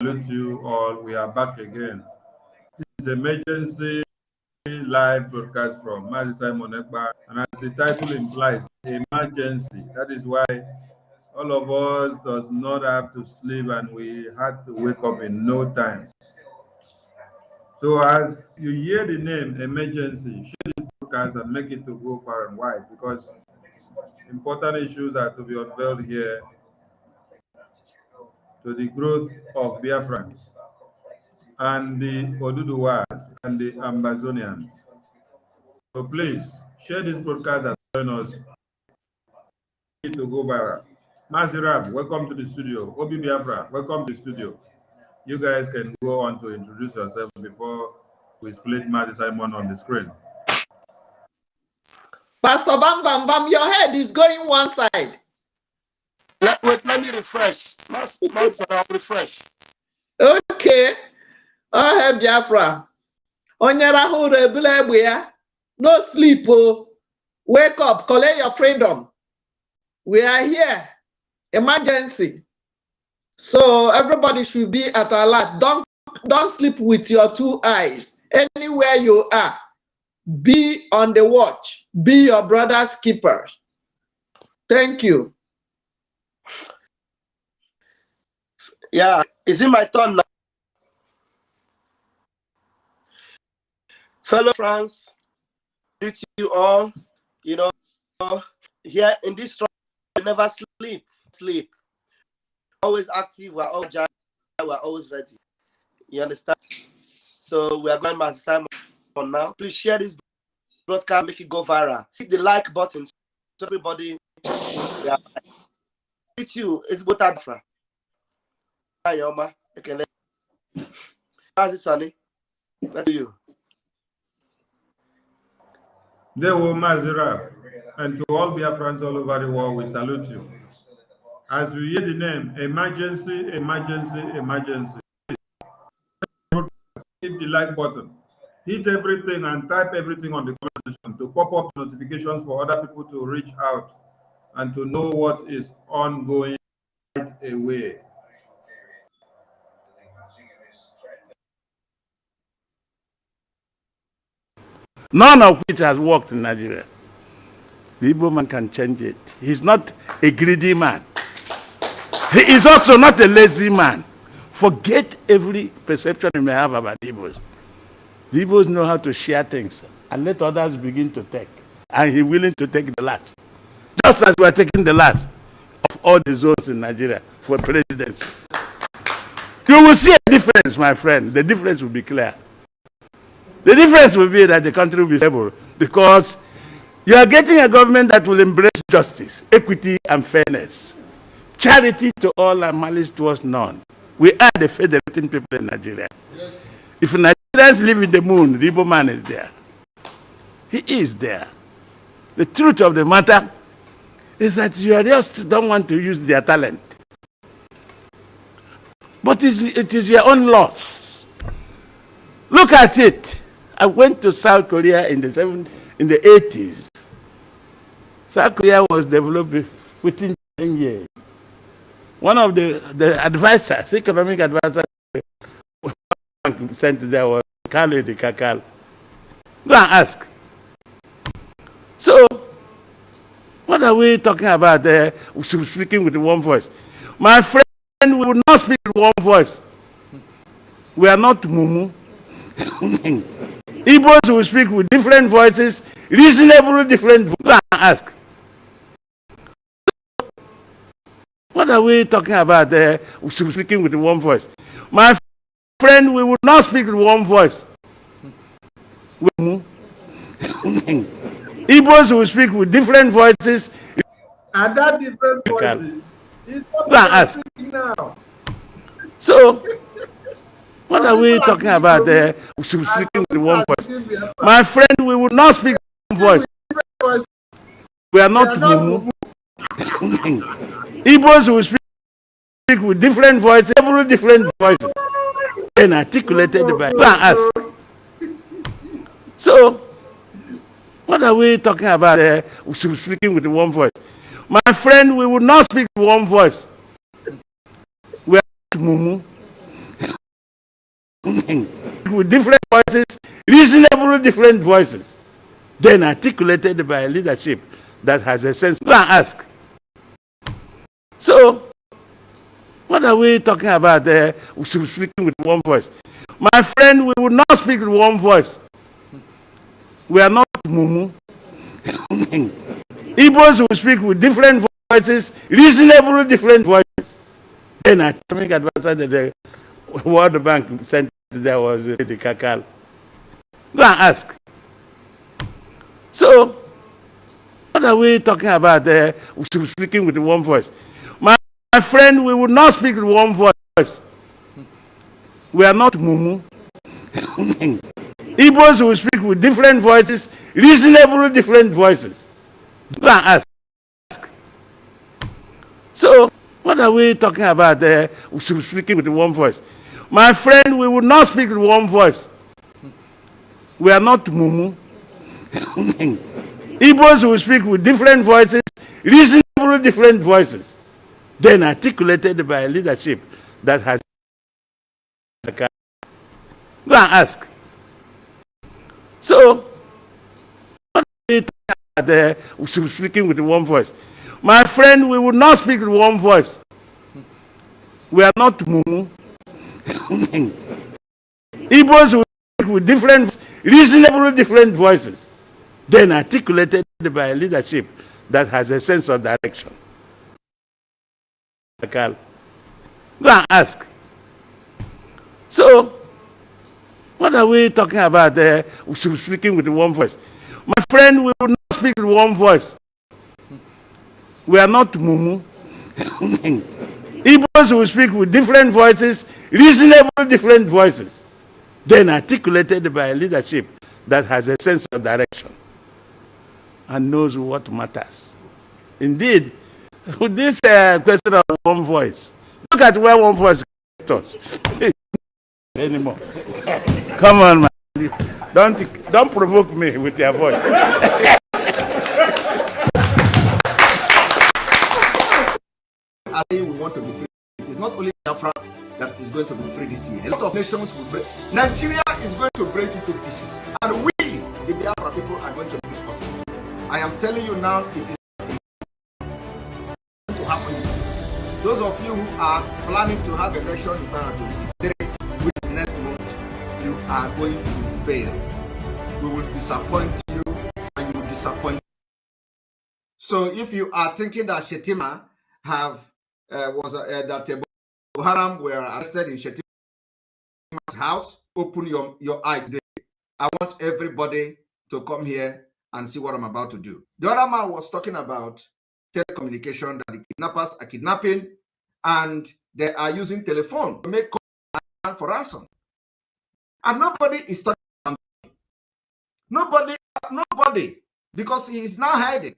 Salute you all. We are back again. This is emergency live broadcast from Mazi Simon Ekpa, and as the title implies, emergency. That is why all of us does not have to sleep, and we had to wake up in no time. So as you hear the name emergency, share this broadcast and make it to go far and wide, because important issues are to be unveiled here to the growth of Biafrans and the Oduduwas and the Ambazonians. So please share this broadcast and join us to go viral. Mazirab, welcome to the studio. Obi Biafra, welcome to the studio. You guys can go on to introduce yourself before we split Mazi Simon on the screen. Pastor Bam Bam Bam, your head is going one side. Wait, let me refresh. Master, I'll refresh. Okay. Oh, hey, Biafra. Onyerahu rebule. No sleep. Oh. Wake up. Collect your freedom. We are here. Emergency. So everybody should be at alert. Don't sleep with your two eyes. Anywhere you are, be on the watch. Be your brother's keepers. Thank you. Yeah, is it my turn now? Fellow friends, greet you all. You know, here in this struggle, we never sleep. Always active, we're always agile, we're always ready. You understand? So we are going to Simon now. Please share this broadcast, make it go viral. Hit the like button so everybody. With you, it's Wotowoto. Hi, Yoma. Okay, how's it, Sonny? What do you? There were Mazira, and to all Biafrans all over the world, we salute you. As we hear the name, emergency, emergency, emergency. Hit the like button, hit everything and type everything on the conversation to pop up notifications for other people to reach out and to know what is ongoing right away. None of which has worked in Nigeria. The Igbo man can change it. He's not a greedy man. He is also not a lazy man. Forget every perception you may have about the Igbos. The Igbos know how to share things and let others begin to take. And he's willing to take the last. Just as we are taking the last of all the zones in Nigeria for presidency. You will see a difference, my friend. The difference will be clear. The difference will be that the country will be stable because you are getting a government that will embrace justice, equity, and fairness. Charity to all and malice towards none. We are the federating people in Nigeria. Yes. If Nigerians live in the moon, the Igbo man is there. He is there. The truth of the matter is that you just don't want to use their talent. But it is your own loss. Look at it. I went to South Korea in the 80s. South Korea was developed within 10 years. One of the advisors, economic advisors, sent there was Carlo de Cacao. Go and ask. So, what are we talking about there? Speaking with one voice. My friend, we will not speak with one voice. We are not mumu. Igbos will speak with different voices, reasonably different voices. Go and ask. What are we talking about there? Speaking with one voice. My friend, we will not speak with one voice. Igbos will speak with different voices. And that different voices is what Go and ask. Now. So, what are we talking about there? Speaking with one voice. My friend, we will not speak with one voice. We are not mumu. Igbos will speak with different voices, different voices, and articulated by. Go and ask. So, what are we talking about there? Speaking with one voice. My friend, we will not speak with one voice. We are not mumu. with different voices, reasonable different voices, then articulated by a leadership that has a sense. Go and ask. So, what are we talking about there? Speaking with one voice. My friend, we will not speak with one voice. We are not mumu. Igbos will speak with different voices, reasonable different voices. Then atomic advisor that the World Bank sent there was the Kakal. Go and ask. So, what are we talking about there? Speaking with one voice. My friend, we will not speak with one voice. We are not mumu. Igbos will speak with different voices, reasonable different voices. Go and ask. So, what are we talking about there? Speaking with one voice. My friend, we will not speak with one voice. We are not mumu. Igbos will speak with different voices, reasonable different voices, then articulated by a leadership that has. Go and ask. So, what are we talking about there? Speaking with one voice. My friend, we will not speak with one voice. We are not mumu. Igbos will speak with different, reasonable different voices, then articulated by a leadership that has a sense of direction. Go and ask. So, what are we talking about there? Speaking with one voice. My friend, we will not speak with one voice. We are not mumu. Igbos will speak with different voices, reasonable different voices, then articulated by a leadership that has a sense of direction and knows what matters. Indeed, with this question of one voice, look at where one voice gets us. Anymore. Come on, man. Don't provoke me with your voice. I think we want to be free. It is not only Biafra that is going to be free this year. A lot of nations will break. Nigeria is going to break into pieces. And we, the Biafra people, are going to make it possible. I am telling you now, it is going to happen this year. Those of you who are planning to have election in 2023, which is next month, you are going to fail. We will disappoint you and you will disappoint. So if you are thinking that Shetima that Boko Haram were arrested in Shetima's house, open your eye today. I want everybody to come here and see what I'm about to do. The other man was talking about telecommunication, that the kidnappers are kidnapping and they are using telephone to make calls for ransom. And nobody is talking about it. Nobody, because he is now hiding.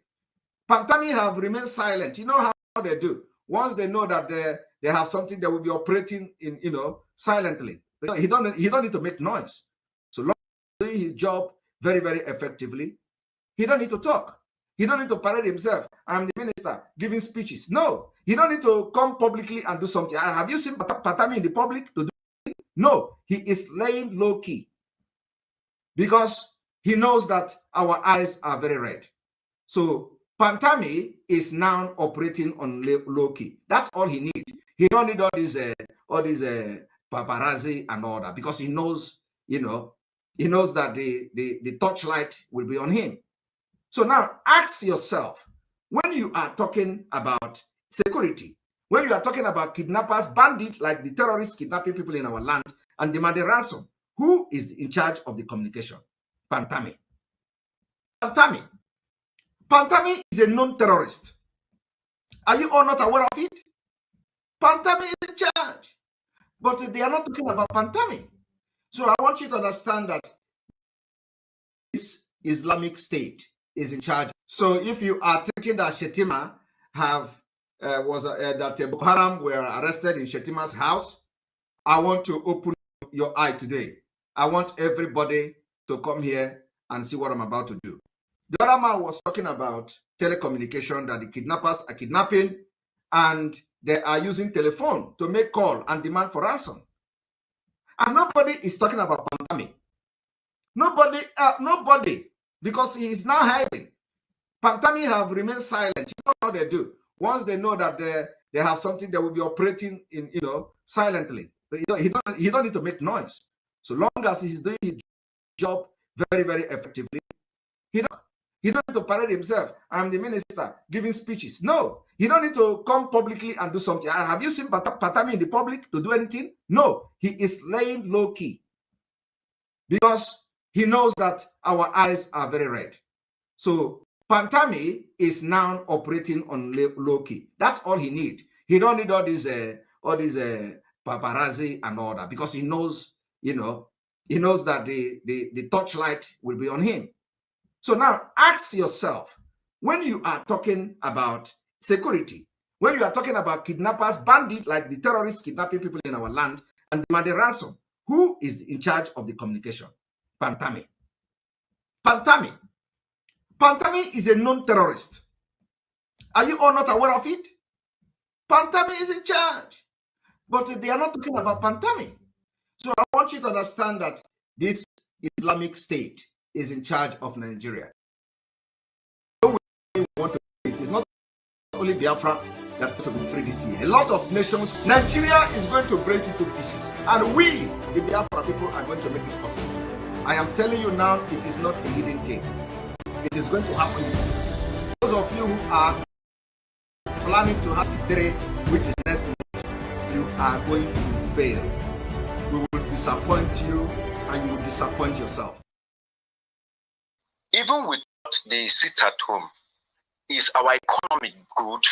Pantami have remained silent. You know how they do. Once they know that they have something, they will be operating in, silently. He don't need to make noise. So long as he's doing his job very, very effectively, he don't need to talk. He don't need to parade himself. I'm the minister giving speeches. No, he don't need to come publicly and do something. Have you seen Pantami in the public to do it? No, he is laying low key because he knows that our eyes are very red. So Pantami is now operating on low key. That's all he needs. He don't need all these paparazzi and all that, because he knows, he knows that the torchlight will be on him. So now ask yourself, when you are talking about security, when you are talking about kidnappers, bandits, like the terrorists kidnapping people in our land and demanding ransom, who is in charge of the communication? Pantami. Pantami is a known terrorist. Are you all not aware of it? Pantami is in charge. But they are not talking about Pantami. So I want you to understand that this Islamic State is in charge. So if you are thinking that Shetima that Boko Haram were arrested in Shetima's house, I want to open your eye today. I want everybody to come here and see what I'm about to do. The other man was talking about telecommunication, that the kidnappers are kidnapping and they are using telephone to make call and demand for ransom. And nobody is talking about Pantami. Nobody, because he is now hiding. Pantami have remained silent. You know how they do. Once they know that they have something, they will be operating in, silently. But he don't need to make noise. So long as he's doing his job very, very effectively, he don't need to parade himself. I'm the minister giving speeches. No, he don't need to come publicly and do something. Have you seen Pantami in the public to do anything? No, he is laying low key because he knows that our eyes are very red. So Pantami is now operating on low key. That's all he need. He don't need all these paparazzi and all that, because he knows, he knows that the torchlight will be on him. So now ask yourself, when you are talking about security, when you are talking about kidnappers, bandits, like the terrorists kidnapping people in our land and demanding ransom, who is in charge of the communication? Pantami. Pantami is a known terrorist. Are you all not aware of it? Pantami is in charge. But they are not talking about Pantami. So I want you to understand that this Islamic State is in charge of Nigeria. It is not only Biafra that's going to be free this year. A lot of nations, Nigeria is going to break into pieces. And we, the Biafra people, are going to make it possible. I am telling you now, it is not a hidden thing. It is going to happen. Those of you who are planning to have the day, which is next month, you are going to fail. We will disappoint you, and you will disappoint yourself. Even without the sit at home, is our economy good?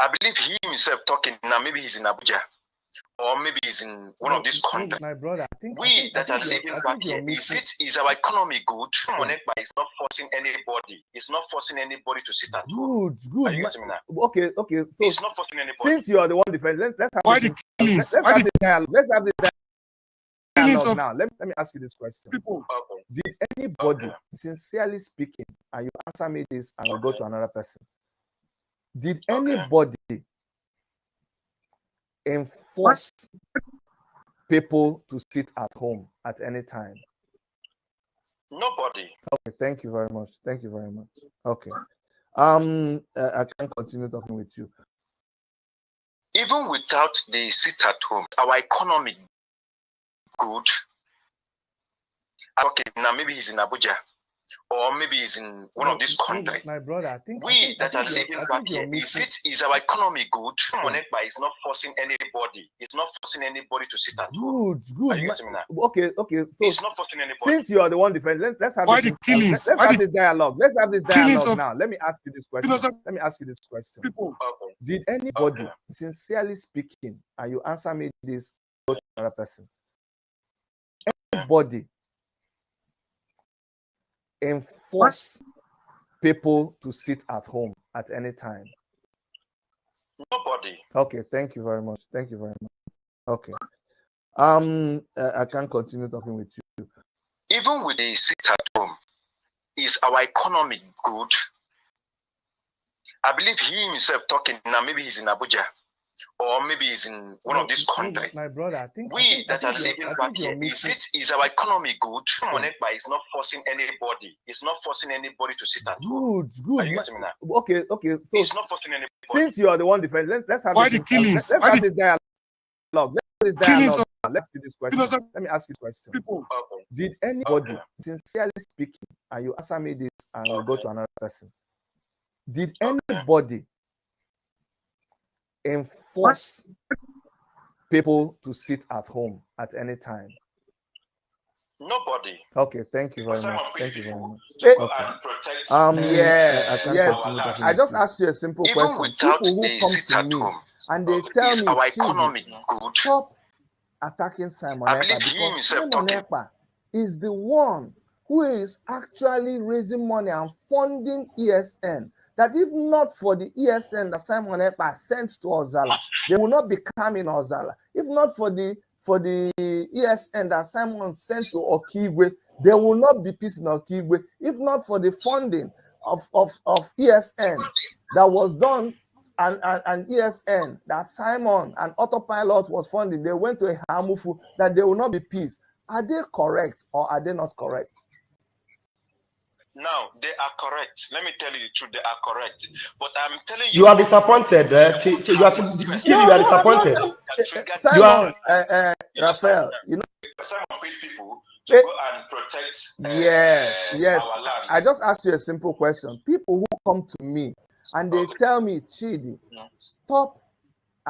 I believe he himself talking now, maybe he's in Abuja, or maybe he's in one of these countries. My brother, I think that are living back here, is our economy good? Monekpa is not forcing anybody. It's not forcing anybody to sit at home. Good. Are you getting me now? Okay. So it's not forcing anybody. Since you are the one defending, let's have this dialogue. Let's have this dialogue now. Let me ask you this question. Did anybody, sincerely speaking, and you answer me this and you go to another person, did anybody enforce people to sit at home at any time? Nobody. Okay, thank you very much. Okay. I can continue talking with you. Even without the sit at home, our economy good. Okay, now maybe he's in Abuja, or maybe he's in one of these countries. My brother, I think that are living back here, is our economy good? Monekpa is not forcing anybody. It's not forcing anybody to sit at home. Good. Are you getting me now? Okay. So it's not forcing anybody. Since you are the one defending, let's have this dialogue. Let's have this dialogue now. Let me ask you this question. Did anybody, sincerely speaking, and you answer me this, go to another person, anybody enforce people to sit at home at any time? Nobody. Okay, thank you very much. Okay. I can continue talking with you. Even with the sit at home, is our economy good? I believe he himself talking now, maybe he's in Abuja, or maybe he's in one of these countries. My brother, I think that are living back here, is our economy good? Monekpa is not forcing anybody. It's not forcing anybody to sit at home. Good. Are you getting me now? Okay. So it's not forcing anybody. Since you are the one defending, let's have this dialogue. Let's do this question. Let me ask you a question. Did anybody, sincerely speaking, and you answer me this and you go to another person, did anybody enforce people to sit at home at any time? Nobody. Okay, thank you very much. Okay. I just asked you a simple question. Without people who the come sit to at me home, and they tell is me, our economy good? Stop attacking Simon I Ekpa, believe he because himself Simon talking. Ekpa is the one who is actually raising money and funding ESN. That if not for the ESN that Simon Ekpa sent to Ozala, they will not be coming Ozala. If not for the ESN that Simon sent to Okigwe, there will not be peace in Okigwe. If not for the funding of ESN that was done and ESN that Simon and Autopilot was funding, they went to a Hamufu that there will not be peace. Are they correct or are they not correct? Now, they are correct. Let me tell you the truth, they are correct. But I'm telling you... You are disappointed. You are disappointed. Simon, Raphael, you know... Simon paid people to go and protect yes. our land. I just asked you a simple question. People who come to me and they tell me, Chidi, stop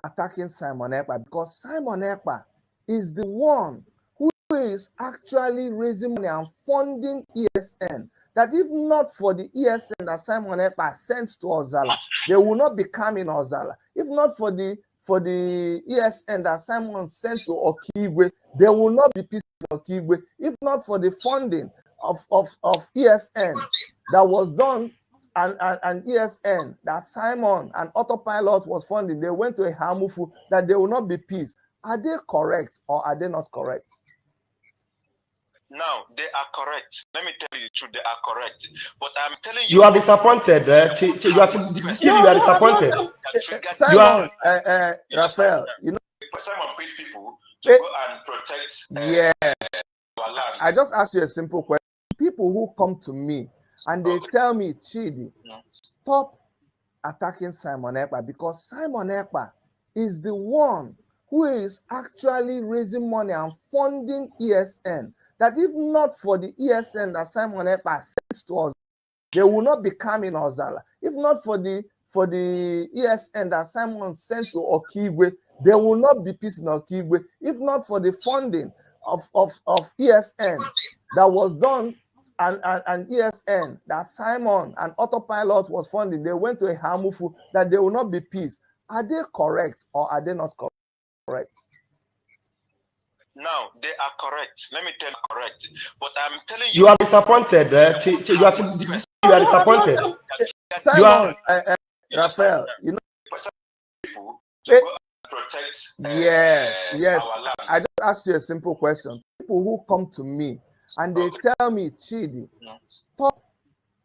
attacking Simon Ekpa, because Simon Ekpa is the one who is actually raising money and funding ESN. That if not for the ESN that Simon Ekpa sent to Ozala, they will not be coming Ozala. If not for the ESN that Simon sent to Okigwe, there will not be peace in Okigwe. If not for the funding of ESN that was done and ESN that Simon and Autopilot was funding, they went to a Hamufu that there will not be peace. Are they correct or are they not correct? Now, they are correct. Let me tell you the truth, they are correct. But I'm telling you... You are disappointed. You are disappointed. Simon, Raphael, you know... Simon paid people to go and protect our land. I just asked you a simple question. People who come to me and they tell me, Chidi, stop attacking Simon Ekpa, because Simon Ekpa is the one who is actually raising money and funding ESN. That if not for the ESN that Simon Ekpa sent to us, they will not be coming Ozala. If not for the ESN that Simon sent to Okigwe, there will not be peace in Okigwe. If not for the funding of ESN that was done and ESN that Simon and Autopilot was funding, they went to a Hamufu that there will not be peace. Are they correct or are they not correct? Now, they are correct. Let me tell you correct. But I'm telling you... You are disappointed. You are disappointed. Simon, Raphael, you know... people to go and protect our land. I just asked you a simple question. People who come to me and they tell me, Chidi, stop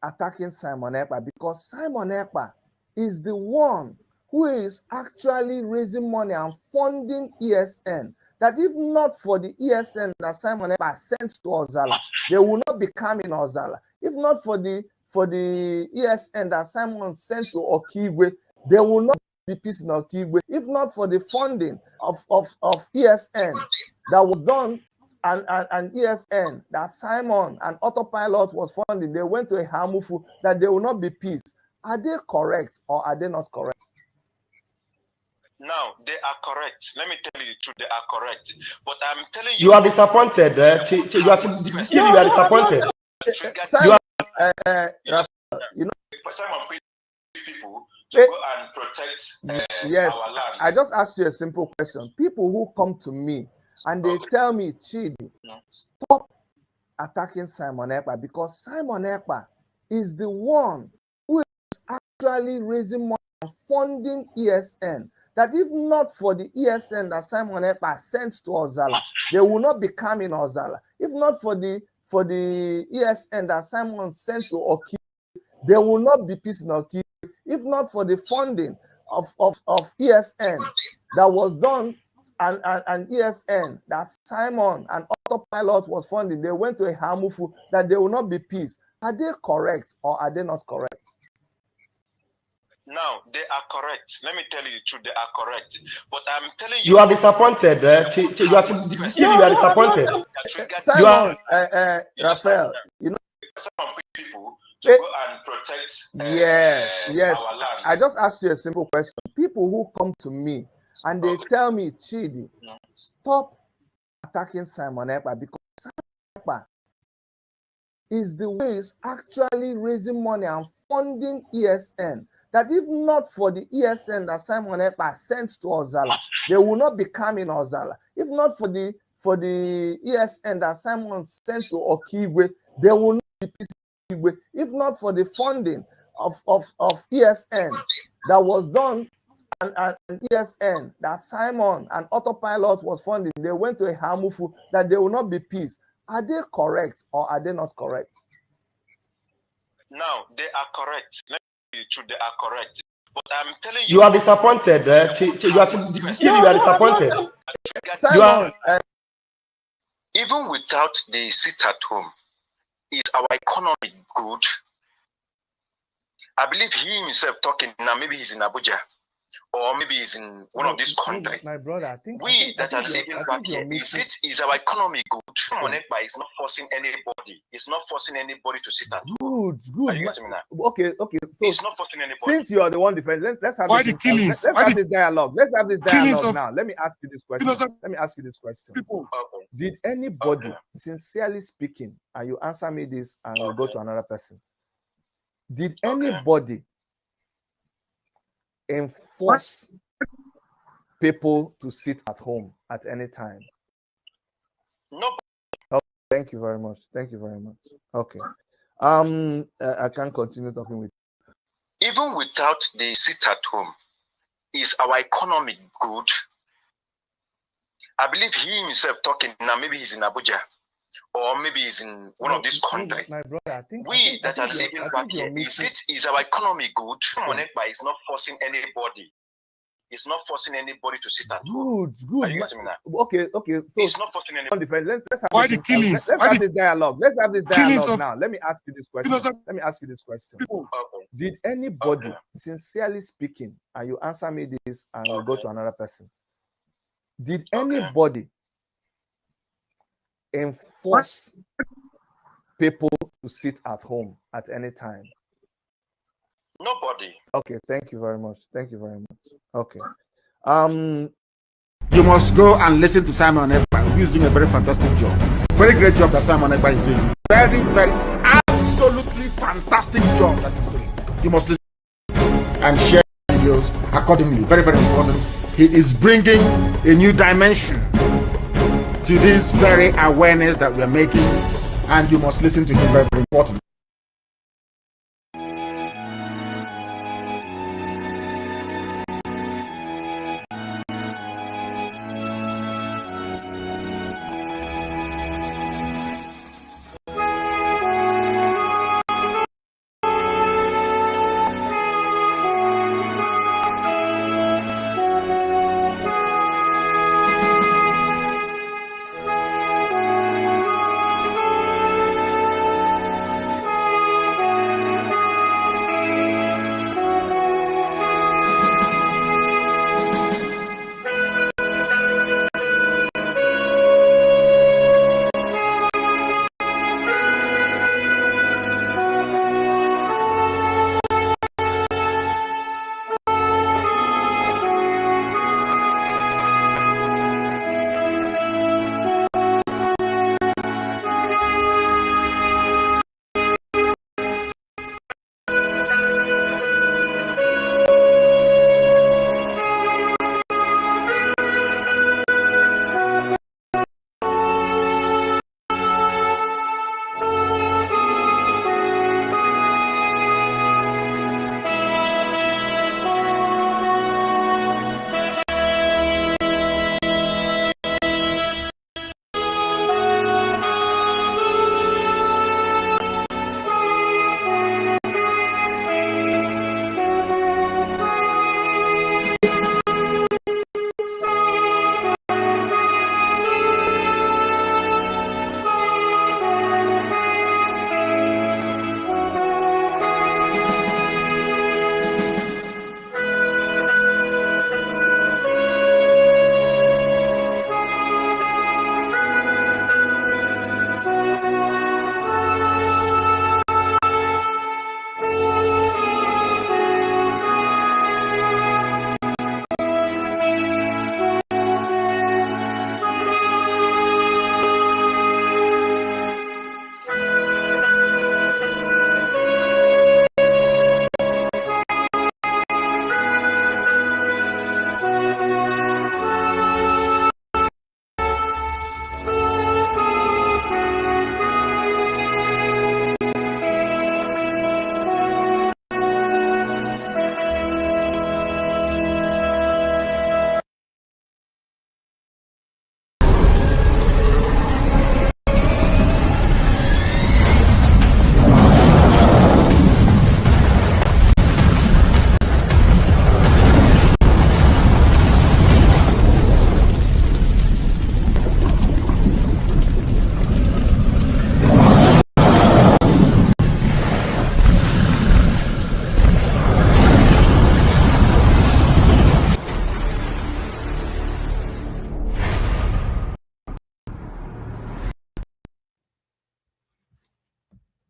attacking Simon Ekpa, because Simon Ekpa is the one who is actually raising money and funding ESN. That if not for the ESN that Simon Ekpa sent to Ozala, they will not be coming Ozala. If not for the ESN that Simon sent to Okigwe, there will not be peace in Okigwe. If not for the funding of ESN that was done and ESN that Simon and Autopilot was funding, they went to a Hamufu that there will not be peace. Are they correct or are they not correct? Now, they are correct. Let me tell you the truth, they are correct. But I'm telling you... You are disappointed. You are disappointed. Simon, Raphael, you know... Simon paid people to go and protect our land. I just asked you a simple question. People who come to me and they tell me, Chidi, stop attacking Simon Ekpa, because Simon Ekpa is the one who is actually raising money and funding ESN. That if not for the ESN that Simon Ekpa sent to Ozala, they will not be coming Ozala. If not for the ESN that Simon sent to Okigwe, there will not be peace in Okigwe. If not for the funding of ESN that was done and ESN that Simon and Autopilot was funding, they went to a Hamufu that there will not be peace. Are they correct or are they not correct? Now, they are correct. Let me tell you the truth, they are correct. But I'm telling you... You are disappointed. You are disappointed. Simon, Raphael, you know... Simon paid people to go and protect our land. I just asked you a simple question. People who come to me and they tell me, Chidi, stop attacking Simon Ekpa, because Simon Ekpa is the one who is actually raising money and funding ESN. That if not for the ESN that Simon Ekpa sent to Ozala, they will not be coming Ozala. If not for the ESN that Simon sent to Okigwe, there will not be peace in Okigwe. If not for the funding of ESN that was done and ESN that Simon and Autopilot was funding, they went to a Hamufu that there will not be peace. Are they correct or are they not correct? Now, they are correct. Let me tell you the truth, they are correct. But I'm telling You are disappointed. You are disappointed. Simon, You are even without the sit at home, is our economy good? I believe he himself talking now, maybe he's in Abuja, or maybe he's in one of these countries. my brother, I think That are living back here, is our economy good? Monekpa is not forcing anybody. It's not forcing anybody to sit at home. Good. Are you getting me now? Okay. So it's not forcing anybody. Since you are the one defending, let's have this dialogue. Let's have this dialogue now. Let me ask you this question. Did anybody, sincerely speaking, and you answer me this, and we'll go to another person. Did anybody enforce people to sit at home at any time? No. Oh, thank you very much. Okay. I can't continue talking with you. Even without the sit at home, is our economy good? I believe he himself talking now, maybe he's in Abuja, or maybe he's in one of these countries. My brother, I think that are living back here, is our economy good? Monekpa is not forcing anybody. It's not forcing anybody to sit at home. Good. Are you getting me now? Okay. So it's not forcing anybody. Let's have this dialogue. Let's have this dialogue now. Let me ask you this question. Did anybody, sincerely speaking, and you answer me this, and we'll go to another person. Did anybody enforce people to sit at home at any time? Nobody. Okay, thank you very much. Okay. You must go and listen to Simon Ekpa, who is doing a very fantastic job. Very great job that Simon Ekpa is doing. Very, very, absolutely fantastic job that he's doing. You must listen and share videos accordingly. Very, very important. He is bringing a new dimension to this very awareness that we are making, and you must listen to him. Very, very important.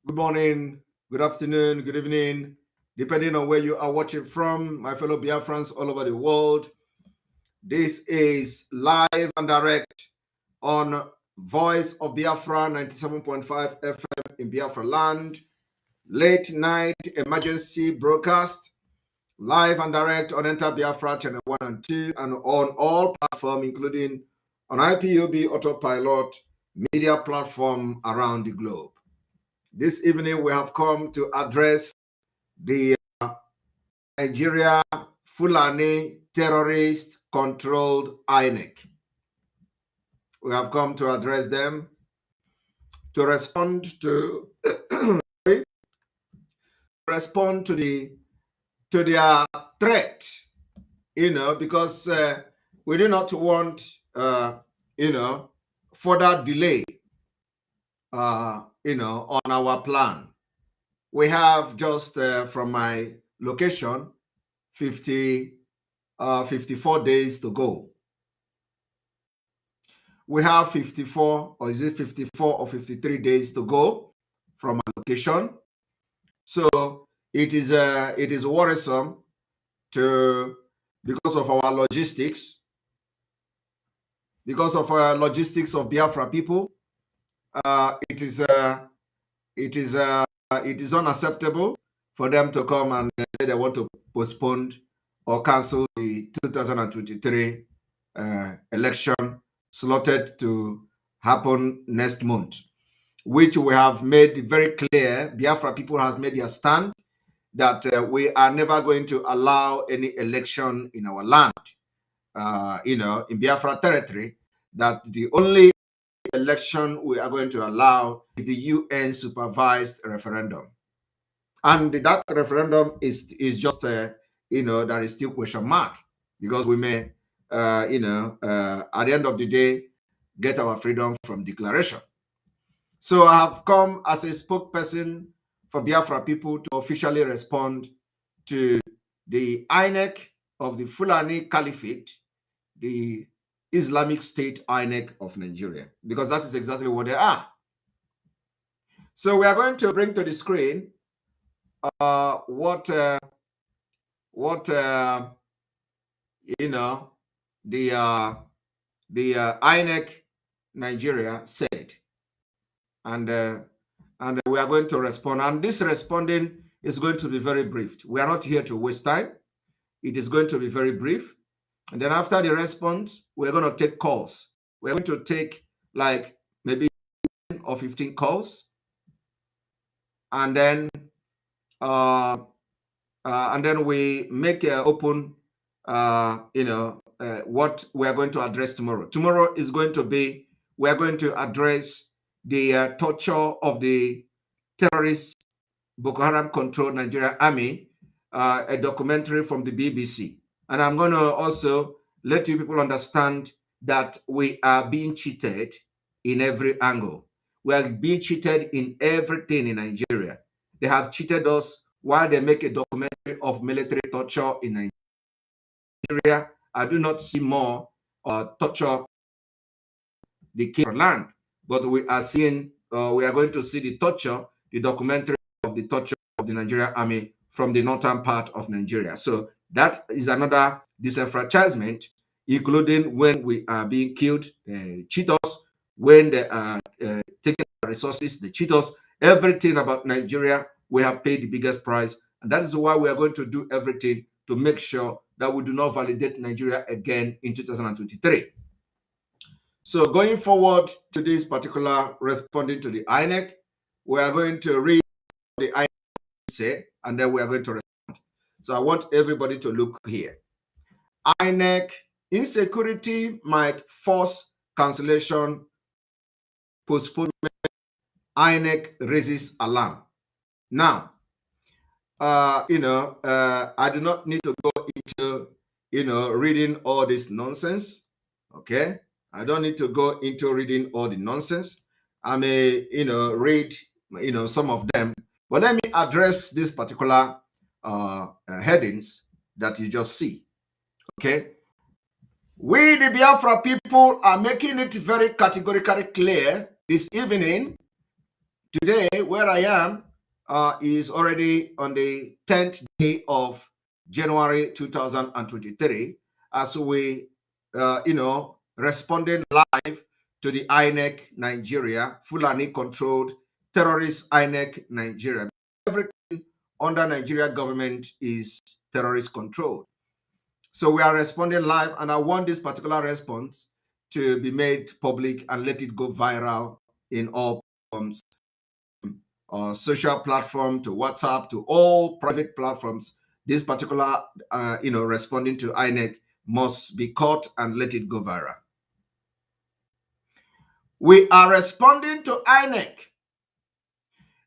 good morning, good afternoon, good evening, depending on where you are watching from, my fellow Biafrans all over the world. This is live and direct on Voice of Biafra 97.5 FM in Biafra land, late night emergency broadcast, live and direct on Enter Biafra channel 1 and 2, and on all platforms, including on IPOB Autopilot media platform around the globe. This evening, we have come to address the Nigeria Foollani terrorist-controlled INEC. We have come to address them to respond to their threat, because we do not want further delay on our plan. We have just from my location 54 days to go. We have 54, or is it 54 or 53 days to go from my location. So it is worrisome because of our logistics of Biafra people. It is unacceptable for them to come and say they want to postpone or cancel the 2023 election slotted to happen next month, which we have made very clear. Biafra people has made their stand that we are never going to allow any election in our land, in Biafra territory, that the only election we are going to allow is the UN supervised referendum. And that referendum is just, there is still question mark, because we may, at the end of the day, get our freedom from declaration. So I have come as a spokesperson for Biafra people to officially respond to the INEC of the Foollani Caliphate, the Islamic State INEC of Nigeria, because that is exactly what they are. So we are going to bring to the screen what the INEC Nigeria said, and we are going to respond. And this responding is going to be very brief. We are not here to waste time. It is going to be very brief. And then after the response, we're going to take calls. We're going to take like maybe 10 or 15 calls. And then we make open, what we are going to address tomorrow. Tomorrow is going to be, we are going to address the torture of the terrorist Boko Haram controlled Nigerian army, a documentary from the BBC. And I'm going to also let you people understand that we are being cheated in every angle. We are being cheated in everything in Nigeria. They have cheated us while they make a documentary of military torture in Nigeria. I do not see more torture the king land, but we are seeing, we are going to see the torture, the documentary of the torture of the Nigerian army from the northern part of Nigeria. So that is another disenfranchisement, including when we are being killed, cheat us, when they are taking our resources, they cheat us. Everything about Nigeria, we have paid the biggest price. And that is why we are going to do everything to make sure that we do not validate Nigeria again in 2023. So going forward to this particular responding to the INEC, we are going to read what the INEC say, and then we are going to respond. So I want everybody to look here. INEC, insecurity might force cancellation, postponement. INEC raises alarm. Now, I do not need to go into, reading all this nonsense. Okay. I don't need to go into reading all the nonsense. I may, read, some of them, but let me address this particular headings that you just see. Okay. We, the Biafra people, are making it very categorically clear this evening today, where I am is already on the 10th day of January 2023, as we, responding live to the INEC Nigeria, Fulani controlled terrorist INEC Nigeria. Everything under Nigeria government is terrorist controlled. So we are responding live, and I want this particular response to be made public and let it go viral in all platforms, social platform, to WhatsApp, to all private platforms. This particular, responding to INEC must be caught and let it go viral. We are responding to INEC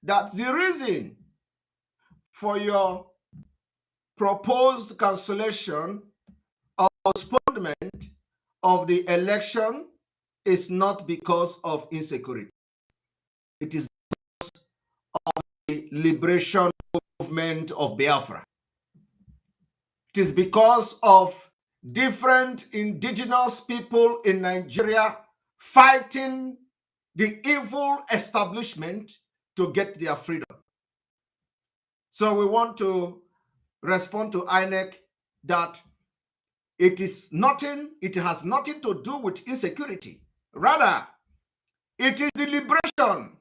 that the reason for your proposed cancellation or postponement of the election is not because of insecurity. It is because of the liberation movement of Biafra. It is because of different indigenous people in Nigeria fighting the evil establishment to get their freedom. So we want to respond to INEC that it has nothing to do with insecurity. Rather, it is the liberation,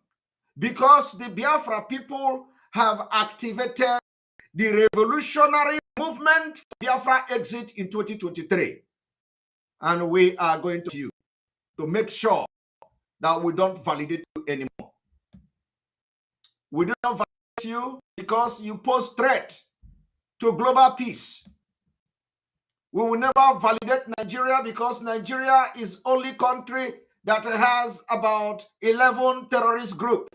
because the Biafra people have activated the revolutionary movement for Biafra exit in 2023. And we are going to you to make sure that we don't validate you anymore. We do not validate you because you pose threat to global peace. We will never validate Nigeria because Nigeria is only country that has about 11 terrorist groups,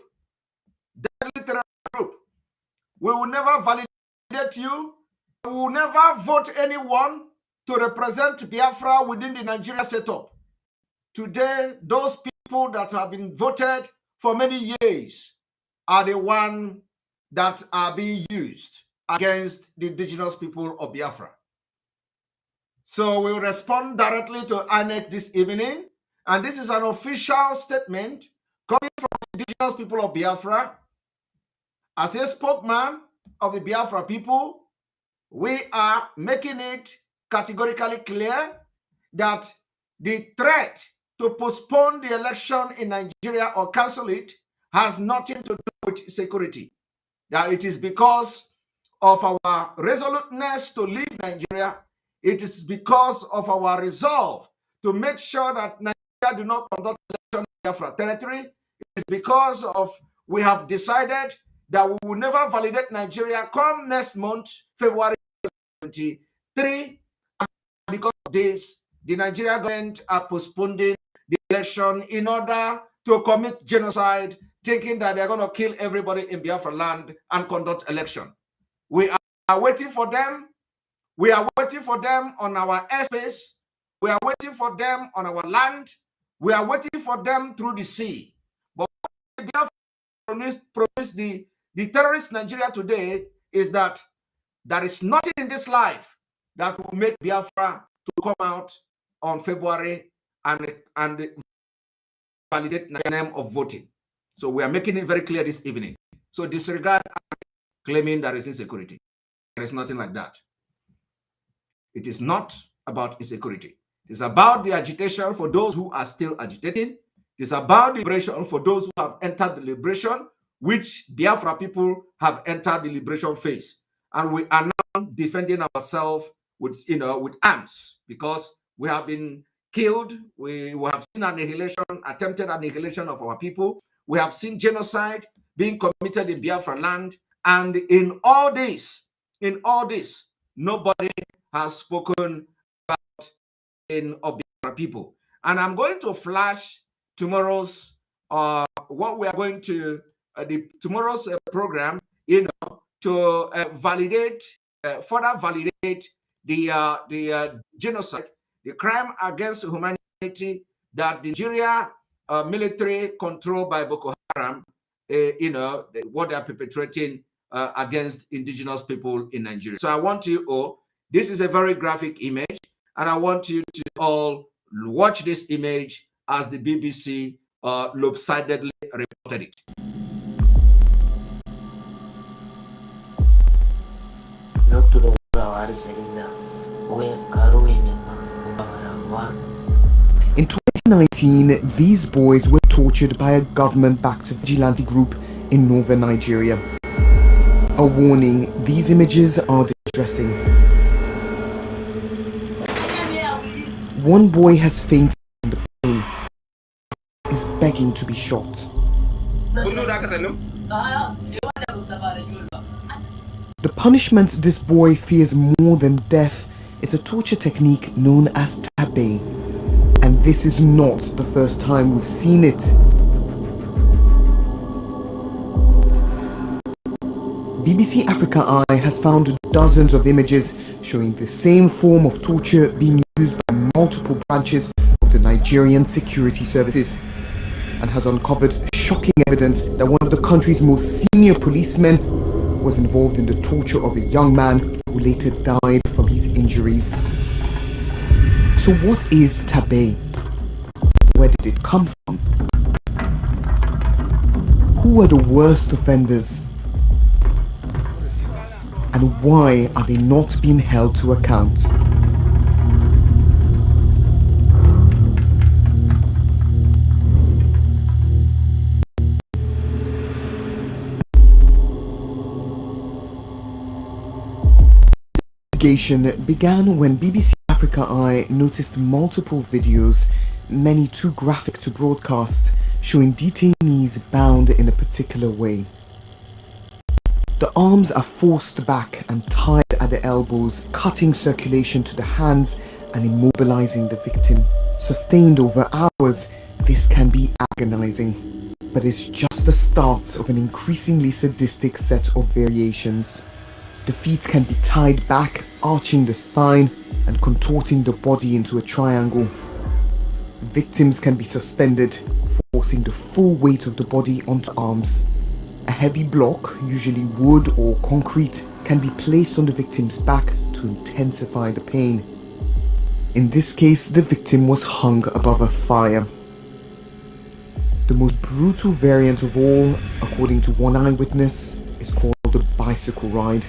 deadly terrorist group. We will never validate you. We will never vote anyone to represent Biafra within the Nigeria setup. Today, those people that have been voted for many years are the ones that are being used against the indigenous people of Biafra. So we will respond directly to INEC this evening, and this is an official statement coming from the indigenous people of Biafra. As a spokesman of the Biafra people, we are making it categorically clear that the threat to postpone the election in Nigeria or cancel it has nothing to do with security. That it is because of our resoluteness to leave Nigeria. It is because of our resolve to make sure that Nigeria do not conduct election in Biafra territory. It is because of we have decided that we will never validate Nigeria come next month, February 23. And because of this, the Nigerian government are postponing the election in order to commit genocide, thinking that they're going to kill everybody in Biafra land and conduct election. We are waiting for them. We are waiting for them on our airspace. We are waiting for them on our land. We are waiting for them through the sea. But what Biafra promised the terrorist Nigeria today is that there is nothing in this life that will make Biafra to come out on February and validate the name of voting. So we are making it very clear this evening. So disregard claiming there is insecurity. There is nothing like that. It is not about insecurity. It's about the agitation for those who are still agitating. It's about the liberation for those who have entered the liberation, which Biafra people have entered the liberation phase. And we are now defending ourselves with arms, because we have been killed. We have seen annihilation, attempted annihilation of our people. We have seen genocide being committed in Biafra land. And in all this, nobody has spoken about of Biafra people. And I'm going to flash tomorrow's what we are going to tomorrow's program, to validate, further validate the genocide, the crime against humanity that the Nigeria military controlled by Boko Haram, what they are perpetrating against indigenous people in Nigeria. So I want you all, this is a very graphic image, and I want you to all watch this image as the BBC lopsidedly reported it. In 2019, these boys were tortured by a government-backed vigilante group in northern Nigeria. A warning, these images are distressing. One boy has fainted in the pain, is begging to be shot. The punishment this boy fears more than death is a torture technique known as tabe. And this is not the first time we've seen it. BBC Africa Eye has found dozens of images showing the same form of torture being used by multiple branches of the Nigerian security services, and has uncovered shocking evidence that one of the country's most senior policemen was involved in the torture of a young man who later died from his injuries. So what is tabe? Where did it come from? Who are the worst offenders? And why are they not being held to account? The investigation began when BBC Africa Eye noticed multiple videos, many too graphic to broadcast, showing detainees bound in a particular way. The arms are forced back and tied at the elbows, cutting circulation to the hands and immobilizing the victim. Sustained over hours, this can be agonizing, but it's just the start of an increasingly sadistic set of variations. The feet can be tied back, arching the spine and contorting the body into a triangle. Victims can be suspended, forcing the full weight of the body onto arms. A heavy block, usually wood or concrete, can be placed on the victim's back to intensify the pain. In this case, the victim was hung above a fire. The most brutal variant of all, according to one eyewitness, is called the bicycle ride,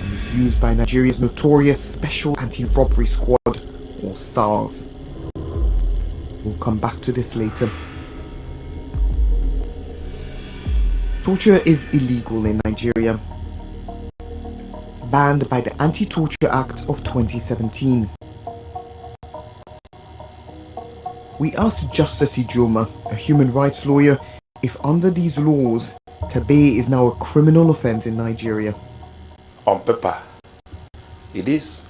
and is used by Nigeria's notorious Special Anti-Robbery Squad, or SARS. We'll come back to this later. Torture is illegal in Nigeria, banned by the Anti-Torture Act of 2017. We asked Justice Ijoma, a human rights lawyer, if under these laws, tabe is now a criminal offense in Nigeria. On paper, it is.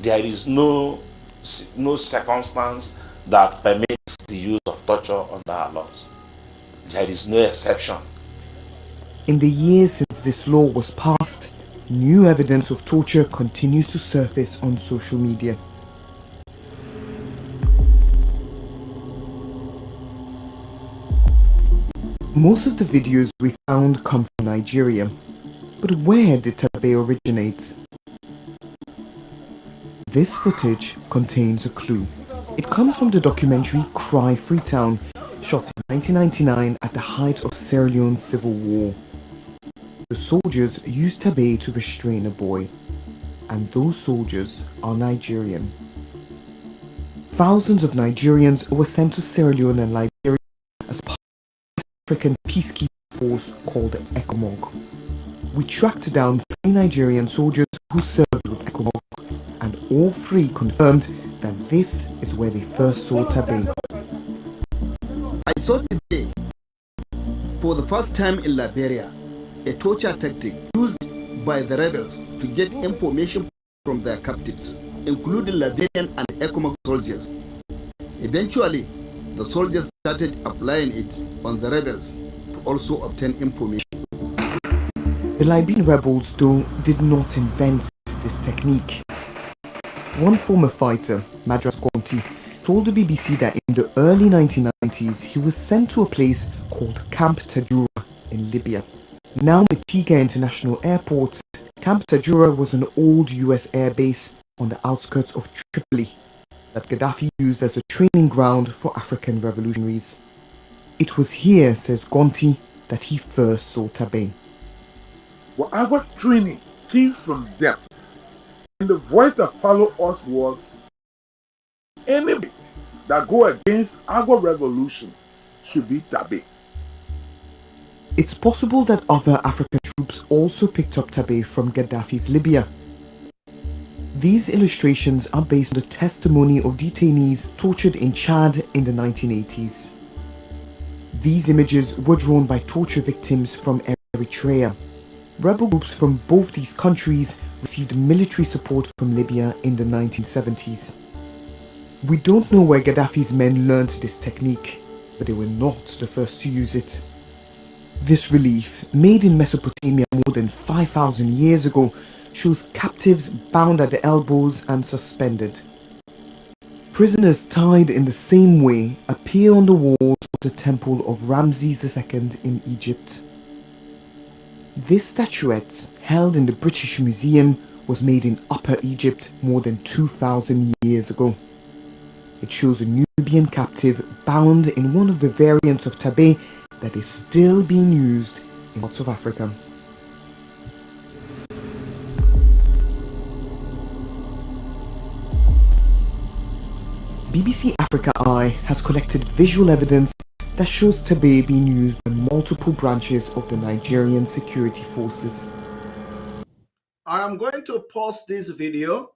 There is no circumstance that permits the use of torture under our laws. There is no exception. In the years since this law was passed, new evidence of torture continues to surface on social media. Most of the videos we found come from Nigeria, but where did tabe originate? This footage contains a clue. It comes from the documentary Cry Freetown, shot in 1999 at the height of Sierra Leone's civil war. The soldiers used tabe to restrain a boy, and those soldiers are Nigerian. Thousands of Nigerians were sent to Sierra Leone and Liberia as part of the African peacekeeping force called EKPA. We tracked down 3 Nigerian soldiers who served with EKPA, and all 3 confirmed that this is where they first saw tabe. I saw tabe for the first time in Liberia, a torture tactic used by the rebels to get information from their captives, including Liberian and EKPA soldiers. Eventually, the soldiers started applying it on the rebels to also obtain information. The Liberian rebels, though, did not invent this technique. One former fighter, Madras Gonti, told the BBC that in the early 1990s he was sent to a place called Camp Tajura in Libya. Now Mitiga International Airport, Camp Tajura was an old US air base on the outskirts of Tripoli that Gaddafi used as a training ground for African revolutionaries. It was here, says Gonti, that he first saw tabe. Our training came from them. And the voice that followed us was, any that go against our revolution should be tabe. It's possible that other African troops also picked up tabe from Gaddafi's Libya. These illustrations are based on the testimony of detainees tortured in Chad in the 1980s. These images were drawn by torture victims from Eritrea. Rebel groups from both these countries received military support from Libya in the 1970s. We don't know where Gaddafi's men learned this technique, but they were not the first to use it. This relief, made in Mesopotamia more than 5,000 years ago, shows captives bound at the elbows and suspended. Prisoners tied in the same way appear on the walls of the temple of Ramses II in Egypt. This statuette, held in the British Museum, was made in Upper Egypt more than 2,000 years ago. It shows a Nubian captive bound in one of the variants of tabe that is still being used in parts of Africa. BBC Africa Eye has collected visual evidence that shows tabe being used by multiple branches of the Nigerian security forces. I am going to pause this video,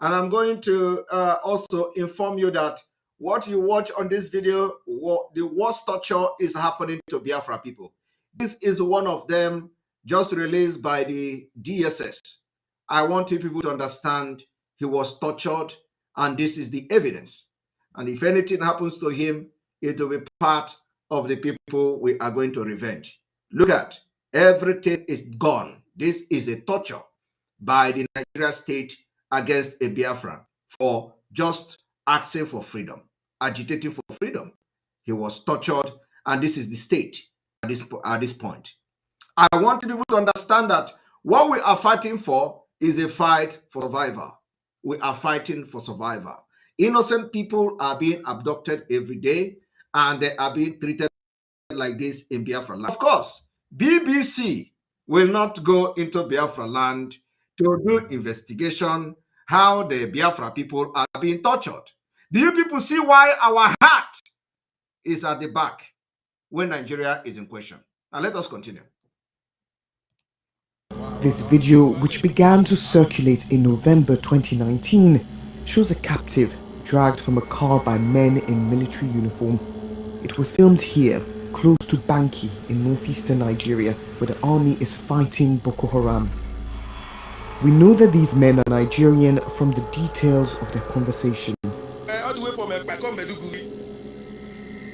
and I'm going to also inform you that what you watch on this video, the worst torture is happening to Biafra people. This is one of them, just released by the DSS. I want you people to understand he was tortured, and this is the evidence. And if anything happens to him, it will be part of the people we are going to revenge. Look at, everything is gone. This is a torture by the Nigeria state against a Biafran for just asking for freedom, agitating for freedom. He was tortured, and this is the state at this point. I want people to understand that what we are fighting for is a fight for survival. We are fighting for survival. Innocent people are being abducted every day, and they are being treated like this in Biafra land. Of course, BBC will not go into Biafra land to do investigation how the Biafra people are being tortured. Do you people see why our heart is at the back when Nigeria is in question? Now let us continue. This video, which began to circulate in November 2019, shows a captive dragged from a car by men in military uniform. It was filmed here, close to Banki in northeastern Nigeria, where the army is fighting Boko Haram. We know that these men are Nigerian from the details of their conversation.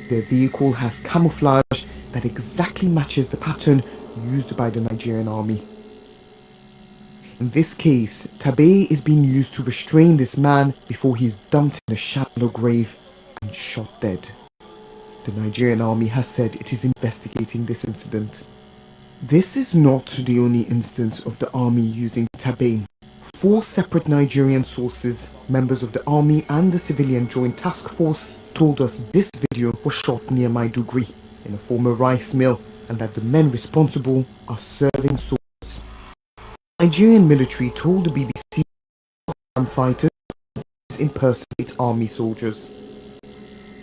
Their vehicle has camouflage that exactly matches the pattern used by the Nigerian army. In this case, tabe is being used to restrain this man before he is dumped in a shallow grave and shot dead. The Nigerian army has said it is investigating this incident. This is not the only instance of the army using tabe. 4 separate Nigerian sources, members of the army and the civilian joint task force, told us this video was shot near Maiduguri, in a former rice mill, and that the men responsible are serving swords. Nigerian military told the BBC fighters impersonate army soldiers.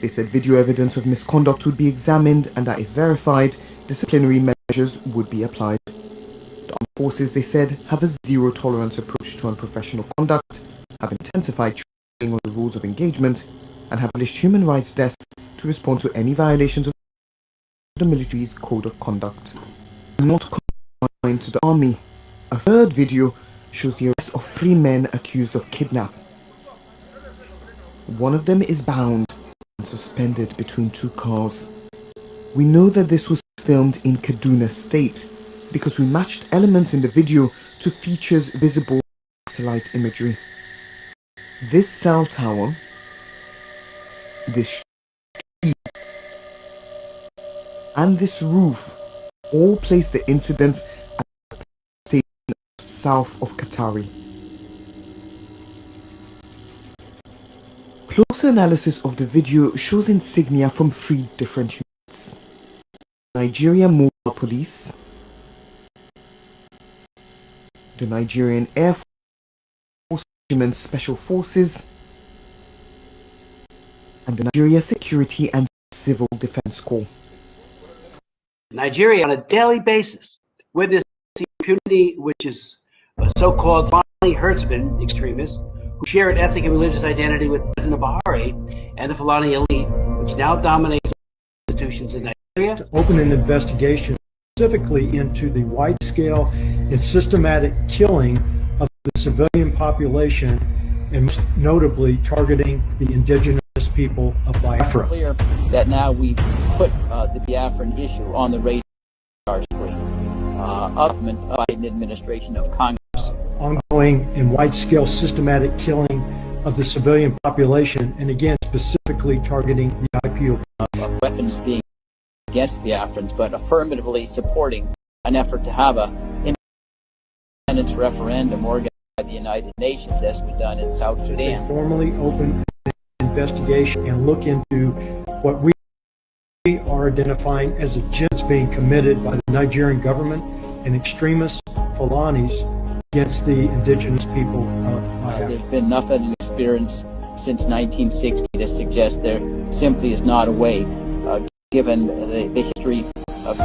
They said video evidence of misconduct would be examined and that if verified, disciplinary measures would be applied. The armed forces, they said, have a zero-tolerance approach to unprofessional conduct, have intensified training on the rules of engagement, and have established human rights desks to respond to any violations of the military's code of conduct. Not confined to the army. A third video shows the arrest of 3 men accused of kidnapping. One of them is bound and suspended between 2 cars. We know that this was filmed in Kaduna State because we matched elements in the video to features visible satellite imagery. This cell tower, this tree, and this roof all place the incidents at the station south of Katari. Closer analysis of the video shows insignia from 3 different units: Nigeria Mobile Police, the Nigerian Air Force Regiment Special Forces, and the Nigeria Security and Civil Defense Corps. Nigeria, on a daily basis, witnessed impunity, which is so-called Foollani herdsmen extremists who share an ethnic and religious identity with President Buhari and the Foollani elite, which now dominates institutions in Nigeria. To open an investigation specifically into the wide-scale and systematic killing of the civilian population, and most notably targeting the indigenous people of Biafra. Clear that now we've put the Biafran issue on the radar screen of the Biden administration of Congress. Ongoing and wide-scale systematic killing of the civilian population, and again specifically targeting the Ipob. Of weapons being against Biafrans, but affirmatively supporting an effort to have an independence referendum organized by the United Nations, as we've done in South Sudan. They formally open an investigation and look into what we are identifying as a genocide being committed by the Nigerian government and extremist Fulanis against the indigenous people of Biafra. There's been enough of an experience since 1960 to suggest there simply is not a way, given the history of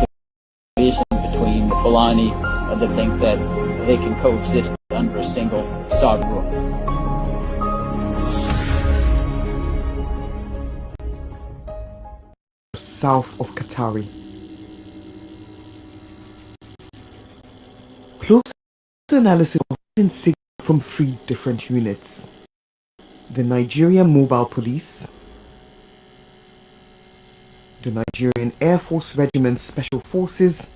division between the Foollani, that think that they can coexist under a single sovereign roof. South of Qatari. Close analysis of signal from 3 different units: the Nigerian Mobile Police, the Nigerian Air Force Regiment Special Forces,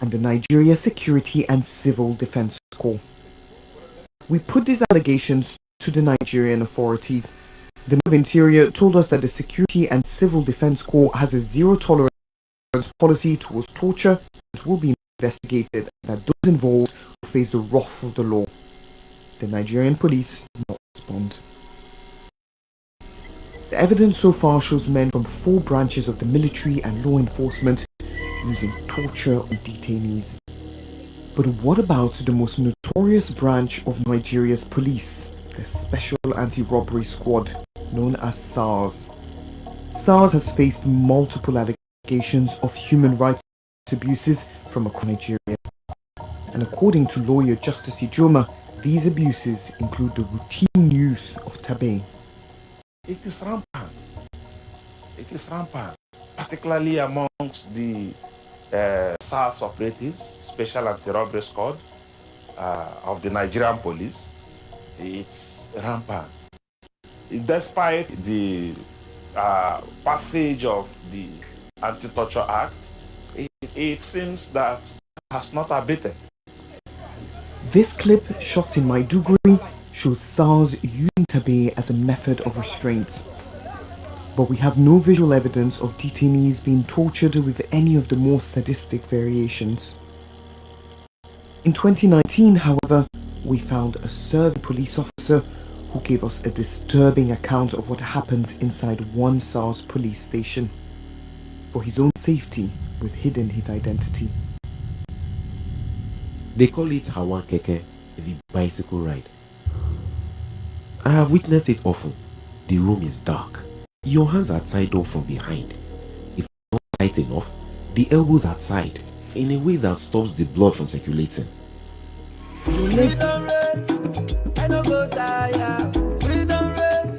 and the Nigeria Security and Civil Defense Corps. We put these allegations to the Nigerian authorities. The Ministry of Interior told us that the Security and Civil Defense Corps has a zero-tolerance policy towards torture and will be investigated, and that those involved will face the wrath of the law. The Nigerian police did not respond. The evidence so far shows men from 4 branches of the military and law enforcement using torture on detainees. But what about the most notorious branch of Nigeria's police, the Special Anti-Robbery Squad, known as SARS? SARS has faced multiple allegations of human rights abuses from across Nigeria. And according to lawyer Justice Ijoma, these abuses include the routine use of tabane. It is rampant. It is rampant, particularly amongst the SARS operatives, Special Anti-Robbery Squad of the Nigerian police. It's rampant. Despite the passage of the Anti-Torture Act, it seems that has not abated. This clip, shot in Maiduguri, shows SARS using tabane as a method of restraint. But we have no visual evidence of detainees being tortured with any of the more sadistic variations. In 2019, however, we found a serving police officer who gave us a disturbing account of what happens inside one SARS police station. For his own safety, we've hidden his identity. They call it Hawan Keke, the bicycle ride. I have witnessed it often. The room is dark. Your hands are tied up from behind. If not tight enough, the elbows are tied in a way that stops the blood from circulating. Freedom race, I no go tire. Freedom race,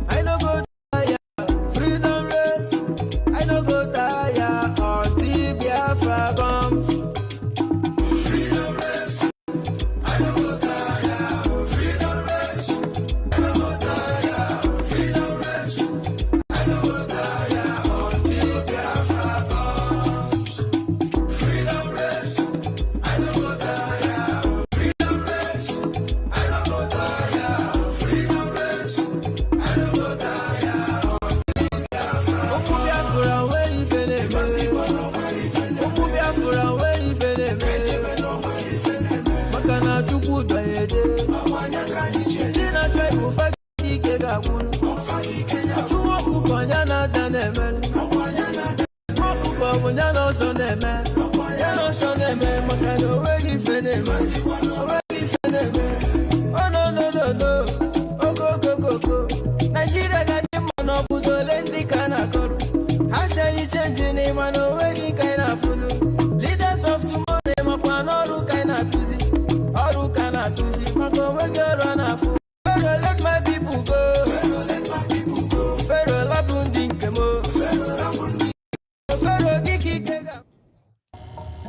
I no go tire. Freedom race, I no go tire until Biafra comes. Freedom race, I no go tire. Freedom race, I no go tire. Freedom race, I no go tire until Biafra comes. Freedom race, I no go tire. Freedom race, I no go tire. Freedom race, I no go tire until Biafra. Oku Biafra where you finna me. Oku Biafra where you finna me. Makana tuku doyede. Dina try faki kega kun. Tuwa kupanya na danemen. Moku kwa Onyano soneme, Onyano soneme, Makano wegi feneme, wegi feneme. Oh no no no no, oh go go go go. Nigeria got the man of Budolendi Kanakoro. I say you change the name, I know wegi kaina fulu. Leaders of tomorrow, Makwano kaina tuzi, Oru kana tuzi, Mako wegi rana fu. Pharaoh let my people go, Pharaoh let my people go. Pharaoh labundingemo, Pharaoh labundingemo.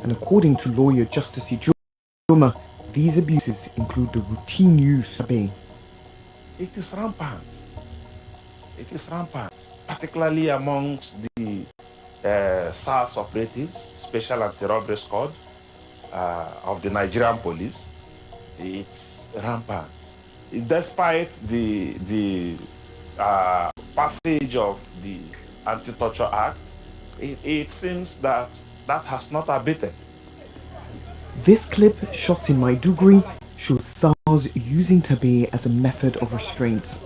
And according to lawyer Justice Ijoma, these abuses include the routine use of bail. It is rampant. It is rampant, particularly amongst the SARS operatives, Special Anti-Robbery Squad of the Nigerian police. It's rampant. Despite the passage of the Anti-Torture Act, it seems that has not abated. This clip, shot in Maiduguri, shows SARS using tabe as a method of restraint.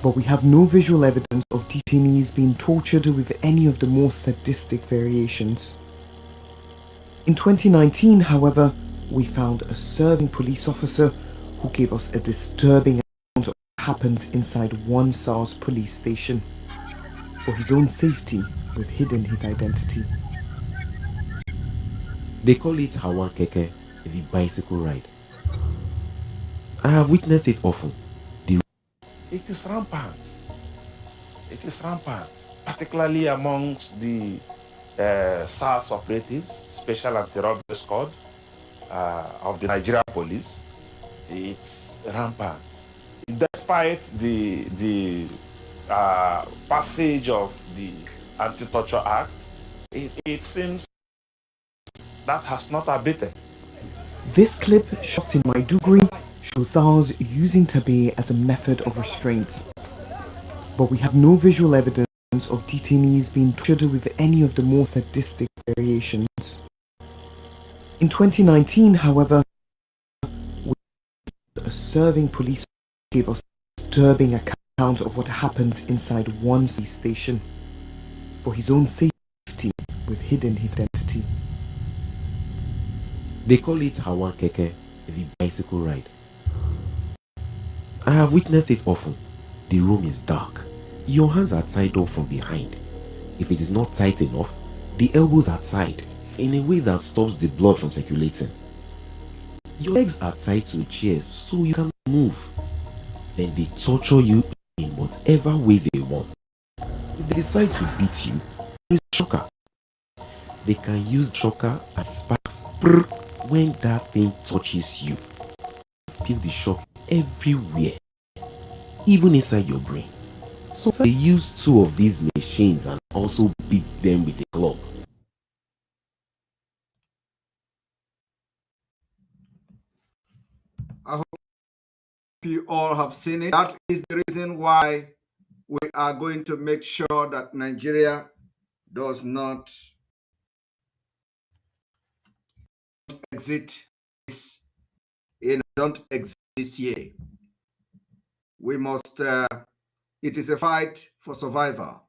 But we have no visual evidence of detainees being tortured with any of the more sadistic variations. In 2019, however, we found a serving police officer who gave us a disturbing account of what happens inside one SARS police station. For his own safety, we've hidden his identity. They call it Hawan Keke, the bicycle ride. I have witnessed it often. It is rampant. It is rampant, particularly amongst the SARS operatives, Special Anti-Robbery Squad of the Nigerian police. It's rampant. Despite the passage of the Anti-Torture Act, it seems that has not abated. This clip, shot in Maiduguri, shows SARS using tabe as a method of restraint. But we have no visual evidence of detainees being tortured with any of the more sadistic variations. In 2019, however, a serving police gave us a disturbing account of what happens inside one police station. For his own safety, we've hidden his identity. They call it Hawan Keke, the bicycle ride. I have witnessed it often. The room is dark. Your hands are tied up from behind. If it is not tight enough, the elbows are tied in a way that stops the blood from circulating. Your legs are tied to chairs so you can move. Then they torture you in whatever way they want. If they decide to beat you, there is a shocker. They can use shocker as sparks when that thing touches you. Feel the shock everywhere, even inside your brain. So they use two of these machines and also beat them with a club. I hope you all have seen it. That is the reason why we are going to make sure that Nigeria does not exit this, don't exit this year. We must, it is a fight for survival.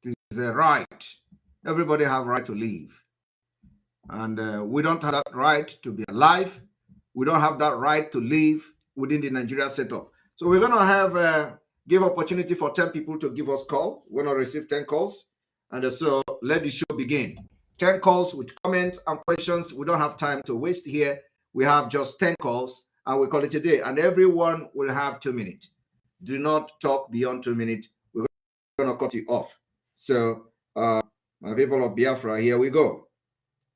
It is a right. Everybody have a right to live. And we don't have that right to be alive. We don't have that right to live within the Nigeria setup. So we're going to have give opportunity for 10 people to give us call. We're going to receive 10 calls. And so let the show begin. 10 calls with comments and questions. We don't have time to waste here. We have just 10 calls and we call it a day. And everyone will have 2 minutes. Do not talk beyond 2 minutes. We're going to cut you off. So my people of Biafra, here we go.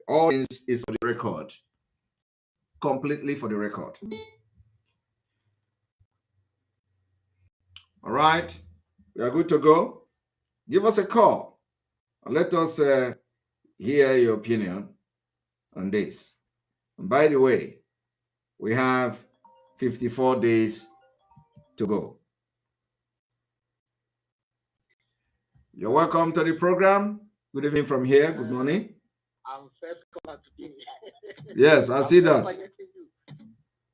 All this is for the record. Completely for the record. All right. We are good to go. Give us a call and let us hear your opinion on this. And by the way, we have 54 days to go. You're welcome to the program. Good evening from here. Good morning. I'm first caller today. Yes, I see that.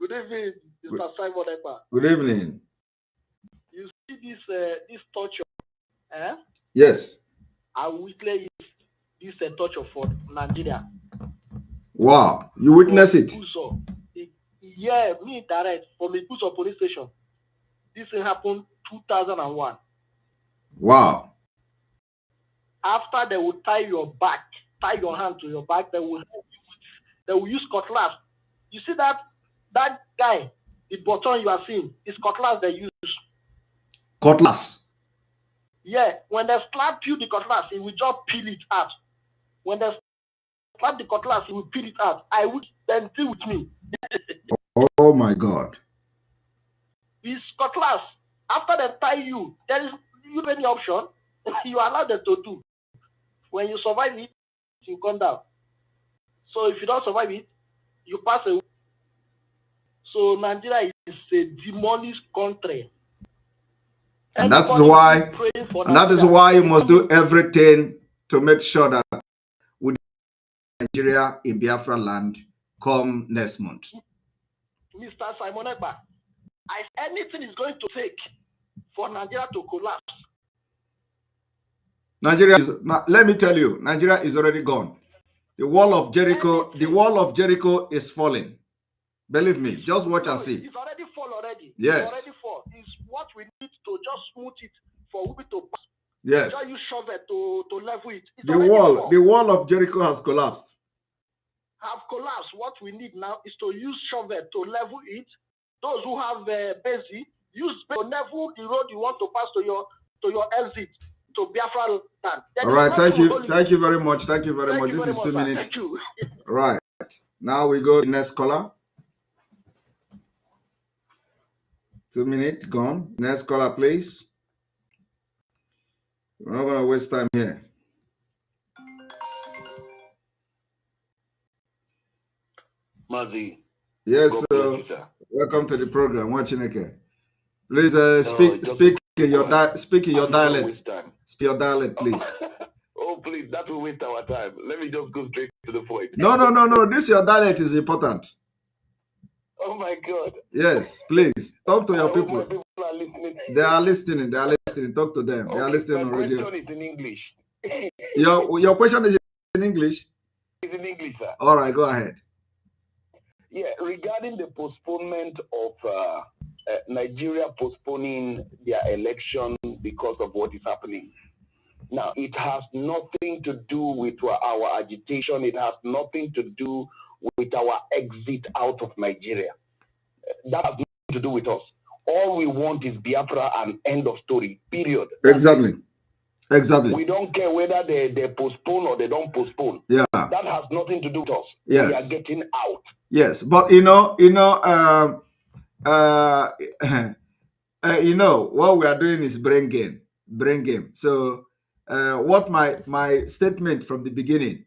Good evening, Mr. Simon Ekpa. Good evening. You see this torture? Yes. I witness it this torture for Nigeria. Wow, you witness it. Yeah, me direct from Ipob police station. This thing happened 2001. Wow. After they will tie your back, tie your hand to your back, they will use cutlass. You see that guy, the button you are seeing, is cutlass they use. Cutlass. Yeah, when they slap you the cutlass, it will just peel it out. When they slap the cutlass, it will peel it out. I would then deal with me. Oh my God. It's cutlass. After they tie you, there is any option. You allow them to do. When you survive it, you come down. So if you don't survive it, you pass away. So Nigeria is a demonic country. And that is why you must do everything to make sure that with Nigeria in Biafra land come next month. Mr. Simon Ekpa, anything is going to take for Nigeria to collapse. Nigeria is, let me tell you, Nigeria is already gone. The wall of Jericho is falling. Believe me, just watch and see. It's already fall already. Yes. It's already fall. It's what we need to just smooth it for we to pass. Yes. Just use shovel to level it. It's The wall of Jericho has collapsed. Have collapsed. What we need now is to use shovel to level it. Those who have basic, use to level the road you want to pass to your exit to Biafra land. All right, thank you. Thank you very much. Thank you very much. This is 2 minutes. Thank you. Right. Now we go to the next caller. 2 minutes gone. Next caller, please. We're not going to waste time here. Mazi. Yes, sir. Welcome to the program. Watching again. Please speak in your dialect. Speak your dialect, please. Oh, please, that will waste our time. Let me just go straight to the point. No. This your dialect is important. Oh my God. Yes, please talk to your people. My people are listening. They are listening. They are listening. Talk to them. They are listening on radio. My question is in English. Your question is in English? It's in English, sir. All right, go ahead. Yeah, regarding the postponement of Nigeria postponing their election because of what is happening. Now, it has nothing to do with our agitation. It has nothing to do with our exit out of Nigeria. That has nothing to do with us. All we want is Biafra and end of story, period. Exactly. Exactly. We don't care whether they postpone or they don't postpone. Yeah. That has nothing to do with us. Yes. We are getting out. Yes, but you know, what we are doing is brain game. So, what my statement from the beginning,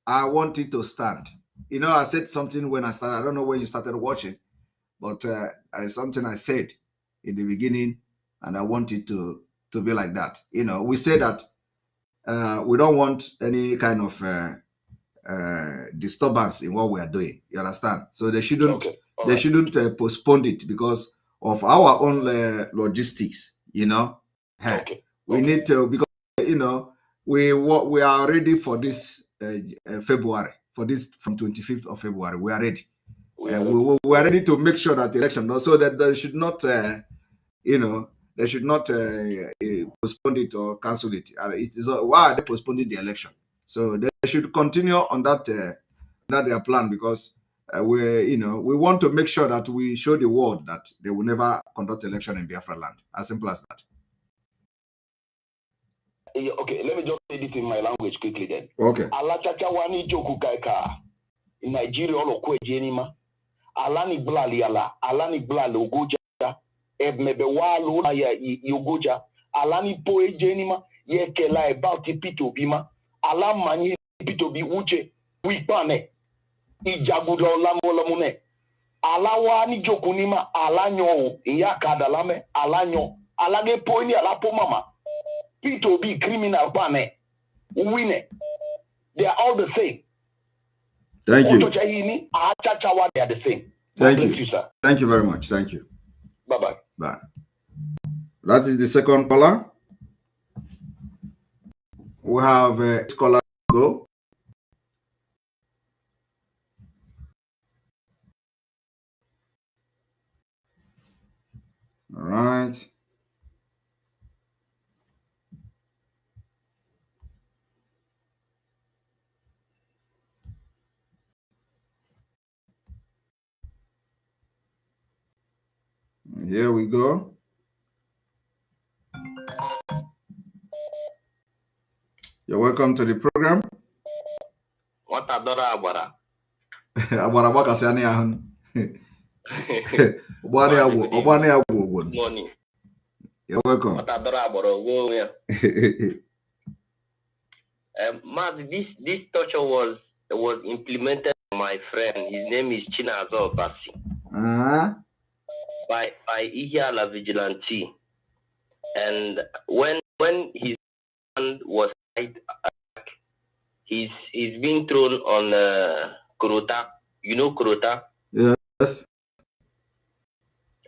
I want it to stand. You know, I said something when I started. I don't know when you started watching, but something I said in the beginning, and I want it to be like that. You know, we say that we don't want any kind of disturbance in what we are doing. You understand? So they shouldn't postpone it because of our own logistics. You know, we need to, because you know we are ready for this February, for this from 25th of February. We are ready. We are ready to make sure that the election, so that they should not they should not postpone it or cancel it. Why are they postponing the election? So they should continue on that their plan, because we want to make sure that we show the world that they will never conduct election in Biafra land. As simple as that. Okay, let me just say this in my language quickly then. Okay. Alachacha wani joku kaika in Nigeria olo kwejenima. Alani blali ala, alani blali ogoja. Ebmebe walo na ya yogoja. Alani poe jenima ye kela about pito bima. Alam mani pito bi uche wipane. Ijagudo lamolamune. Alawa ni joku nima alanyo iya kadalame alanyo. Alage poe ni alapo mama. Pito be criminal pane. Winne. They are all the same. Thank you. They are the same. Thank you. You, sir. Thank you very much. Thank you. Bye-bye. Bye. That is the second caller. We have a caller go. All right. Here we go. You're welcome to the program. What adora abara? Abara baka sani ahun. Good morning. You're welcome. What adora abara? Go where? This torture was implemented by my friend. His name is Chinazo Basi. By Ihiala Vigilante. And when his hand was tied, he's being thrown on Kurota. You know Kurota? Yes.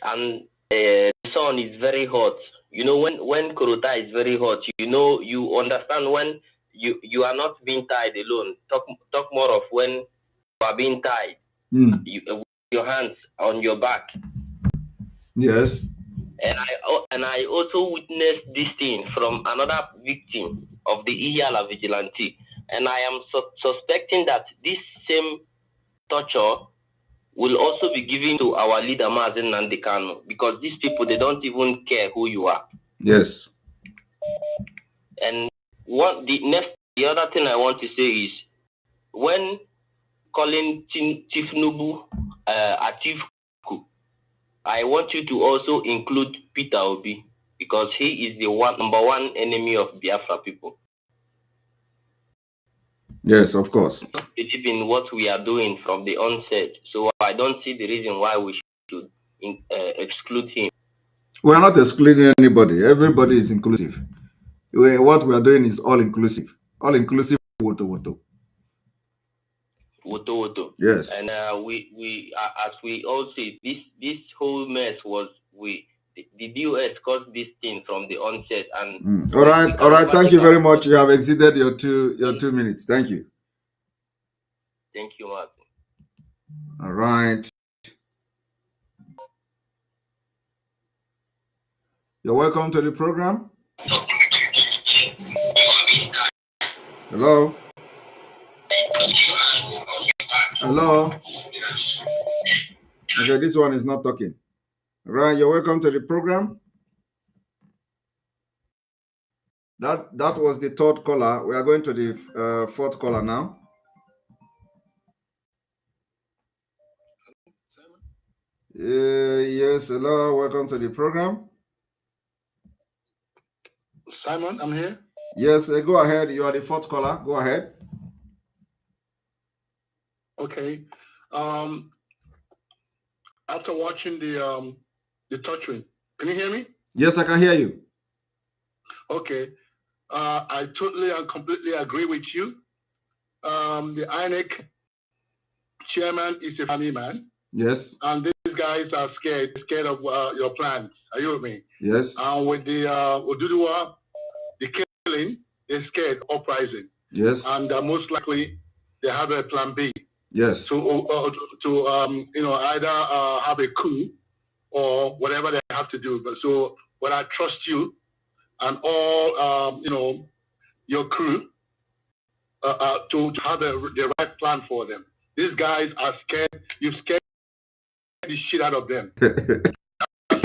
And the sun is very hot. You know, when Kurota is very hot, you understand when you are not being tied alone. Talk more of when you are being tied. With your hands on your back. Yes. And I also witnessed this thing from another victim of the Ihiala Vigilante. And I am suspecting that this same torture will also be given to our leader, Mazen Nandekano, because these people, they don't even care who you are. Yes. And the other thing I want to say is, when calling Tifnubu Atifku, I want you to also include Peter Obi, because he is the number one enemy of Biafra people. Yes, of course. It's been what we are doing from the onset, so I don't see the reason why we should exclude him. We are not excluding anybody. Everybody is inclusive. What we are doing is all inclusive. All inclusive. Wotowoto. Wotowoto. Yes. And we as we all see, this whole mess was the DOS caused this thing from the onset. And all right. Thank you very much. You have exceeded your 2 minutes. Thank you. Thank you, Martin. All right. You're welcome to the program. Hello. Hello. Okay, this one is not talking. All right, you're welcome to the program. That was the third caller. We are going to the fourth caller now. Yes, hello, welcome to the program. Simon, I'm here. Yes, go ahead. You are the fourth caller. Go ahead. Okay. After watching the torturing, can you hear me? Yes, I can hear you. Okay. I totally and completely agree with you. The INEC chairman is a family man. Yes. And these guys are scared of your plans. Are you with me? Yes. And with the Oduduwa, the killing, they're scared of uprising. Yes. And most likely they have a plan B. Yes. To either have a coup or whatever they have to do. But I trust you and all your crew to have the right plan for them. These guys are scared. You've scared the shit out of them. That's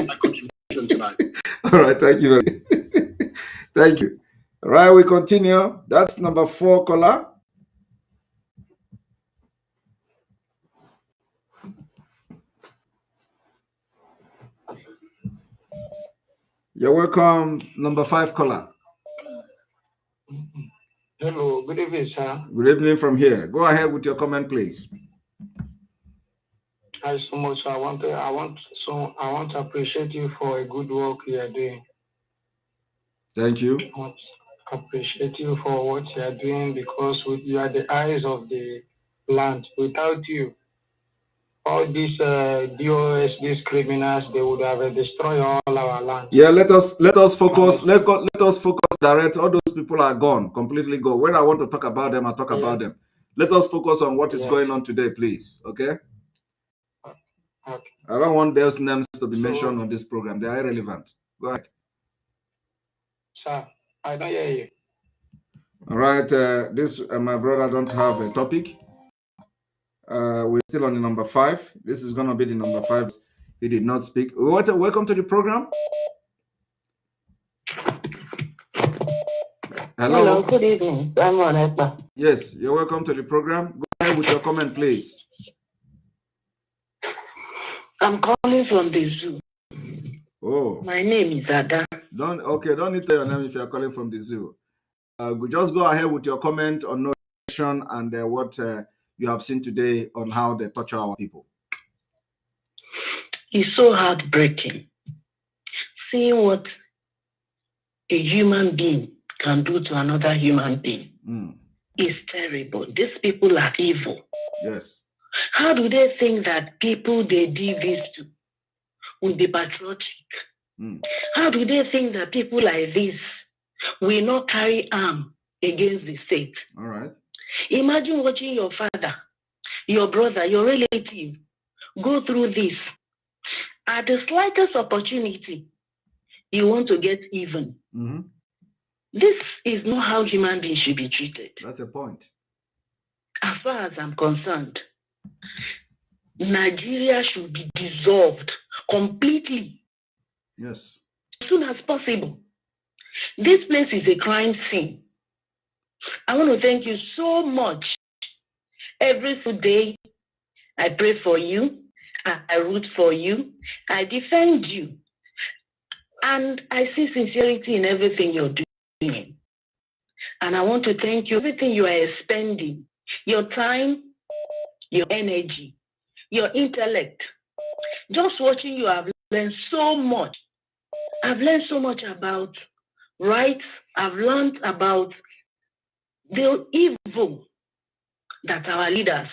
my contribution tonight. All right, thank you very much. Thank you. All right, we continue. That's number 4 caller. You're welcome, number 5 caller. Hello, good evening, sir. Good evening from here. Go ahead with your comment, please. Hi, so much. I want to appreciate you for a good work you are doing. Thank you. I want to appreciate you for what you are doing because you are the eyes of the land. Without you, all these DOS, these criminals, they would have destroyed all our land. Yeah, let us focus. Let us focus direct. All those people are gone, completely gone. When I want to talk about them, I talk about them. Let us focus on what is going on today, please. Okay? Okay. I don't want those names to be mentioned on this program. They are irrelevant. Go ahead. Sir, I don't hear you. All right. My brother don't have a topic. We're still on the number 5. This is going to be the number 5. He did not speak. Welcome to the program. Hello, good evening. I'm on EKPA. Yes, you're welcome to the program. Go ahead with your comment, please. I'm calling from the zoo. Oh. My name is Ada. Don't need to tell your name if you're calling from the zoo. Just go ahead with your comment on no action and what you have seen today on how they torture our people. It's so heartbreaking seeing what a human being can do to another human being. It's terrible. These people are evil. Yes. How do they think that people they do this to will be patriotic? How do they think that people like this will not carry arm against the state? All right. Imagine watching your father, your brother, your relative go through this. At the slightest opportunity, you want to get even. This is not how human beings should be treated. That's a point. As far as I'm concerned, Nigeria should be dissolved completely. Yes. As soon as possible. This place is a crime scene. I want to thank you so much. Every day, I pray for you. I root for you. I defend you. And I see sincerity in everything you're doing. And I want to thank you for everything you are expending. Your time, your energy, your intellect. Just watching you, I've learned so much. I've learned so much about rights. I've learned about the evil that our leaders,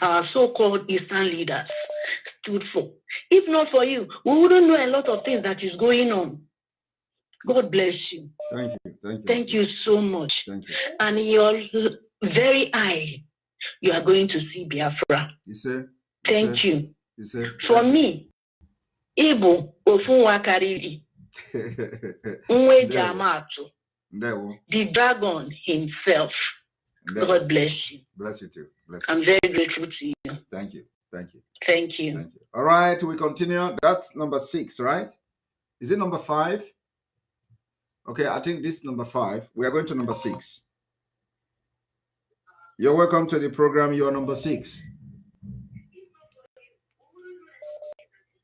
our so-called Eastern leaders, stood for. If not for you, we wouldn't know a lot of things that is going on. God bless you. Thank you. Thank you. Thank you so much. Thank you. And in your very eye, you are going to see Biafra. You see? Thank you. You see? For me, Ibu Ofunwa Kariri, Nwe Jamatu, the dragon himself. God bless you. Bless you too. Bless you. I'm very grateful to you. Thank you. Thank you. Thank you. Thank you. All right, we continue. That's number 6, right? Is it number 5? Okay, I think this is number 5. We are going to number 6. You're welcome to the program. You are number 6.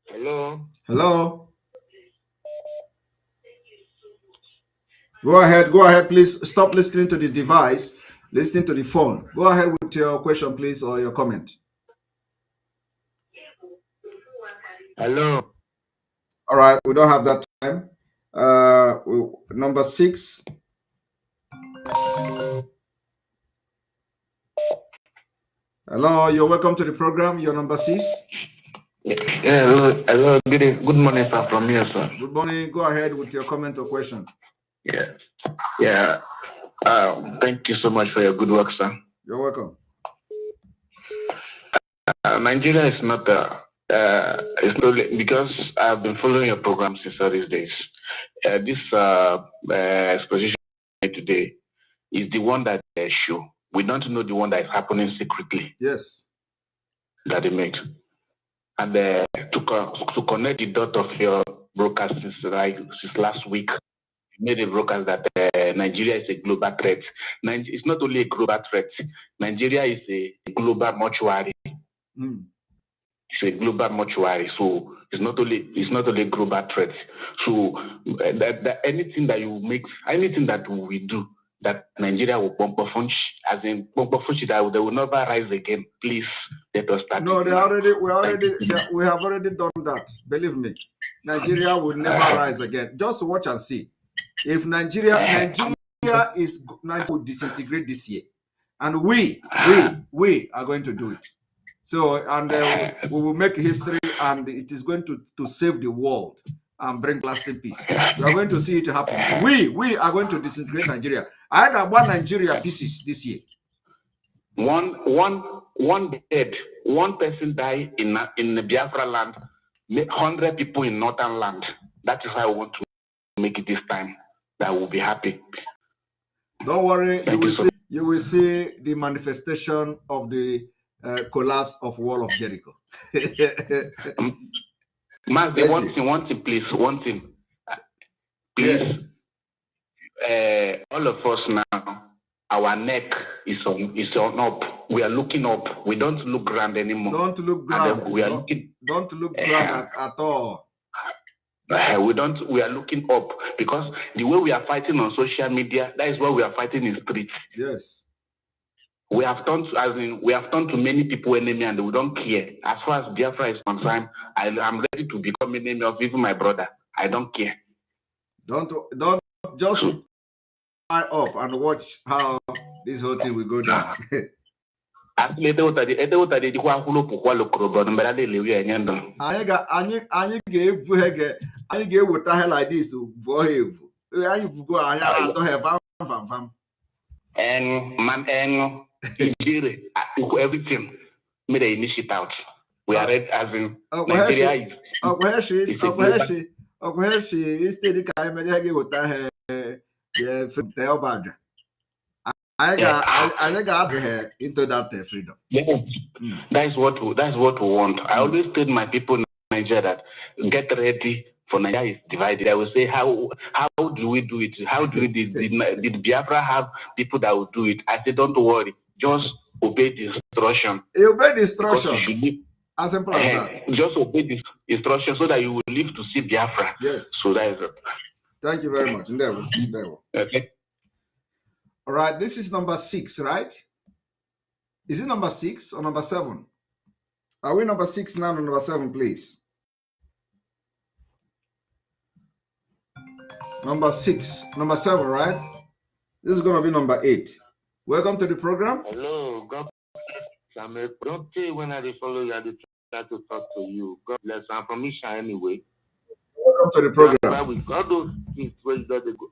Hello. Hello. Go ahead, please. Stop listening to the device. Listen to the phone. Go ahead with your question, please, or your comment. Hello. All right, we don't have that time. Number 6. Hello, you're welcome to the program. You're number 6. Yeah, hello. Good morning, sir, from here, sir. Good morning. Go ahead with your comment or question. Yeah. Thank you so much for your good work, sir. You're welcome. Nigeria is not it's not because I've been following your program since all these days. This exposition today is the one that they show. We don't know the one that is happening secretly. Yes. That they made. And to connect the dot of your broadcast since last week, you made a broadcast that Nigeria is a global threat. It's not only a global threat. Nigeria is a global mortuary. It's a global mortuary, so it's not only a global threat. So that anything that you make, anything that we do, that Nigeria will pump a funch, as in pump a funch, that they will never rise again. Please let us start. No, we have already done that. Believe me, Nigeria will never rise again. Just watch and see. If Nigeria will disintegrate this year, and we are going to do it. So, and we will make history, and it is going to save the world and bring lasting peace. We are going to see it happen. We are going to disintegrate Nigeria. I got one Nigeria pieces this year. One dead, one person died in the Biafra land, 100 people in northern land. That is how I want to make it this time. That will be happy. Don't worry, you will see the manifestation of the collapse of Wall of Jericho. One thing, please. Please. Yes. All of us now, our neck is on up. We are looking up. We don't look grand anymore. Don't look grand. Don't look grand at all. We are looking up, because the way we are fighting on social media, that is what we are fighting in streets. Yes. We have turned to many people enemy, and we don't care. As far as Biafra is concerned, I'm ready to become enemy of even my brother. I don't care. Don't just eye up and watch how this whole thing will go down. Anyị ga-eweta ha like this vụọ ha evu. Anyị vugo anyị atọ ha vam. Everything made an initiative out. We are ready, as in Nigeria is instead ka anyị mere ga-eweta ha I got into that freedom. Yeah. That's what we want. I always tell my people in Nigeria that get ready for Nigeria is divided. I will say, how do we do it? How do we did Biafra have people that will do it? I say, don't worry, just obey the instruction. Obey the instruction. As simple as that. Just obey the instruction so that you will live to see Biafra. Yes. So that is it. Thank you very much. Okay. All right, this is number 6, right? Is it number 6 or number 7? Are we number 6 now or number 7, please? Number 6, number 7, right? This is going to be number 8. Welcome to the program. Hello, God bless. Don't say when I follow you, I try to talk to you. God bless. I'm from Isha anyway. Welcome to the program. With all those things where you got to go.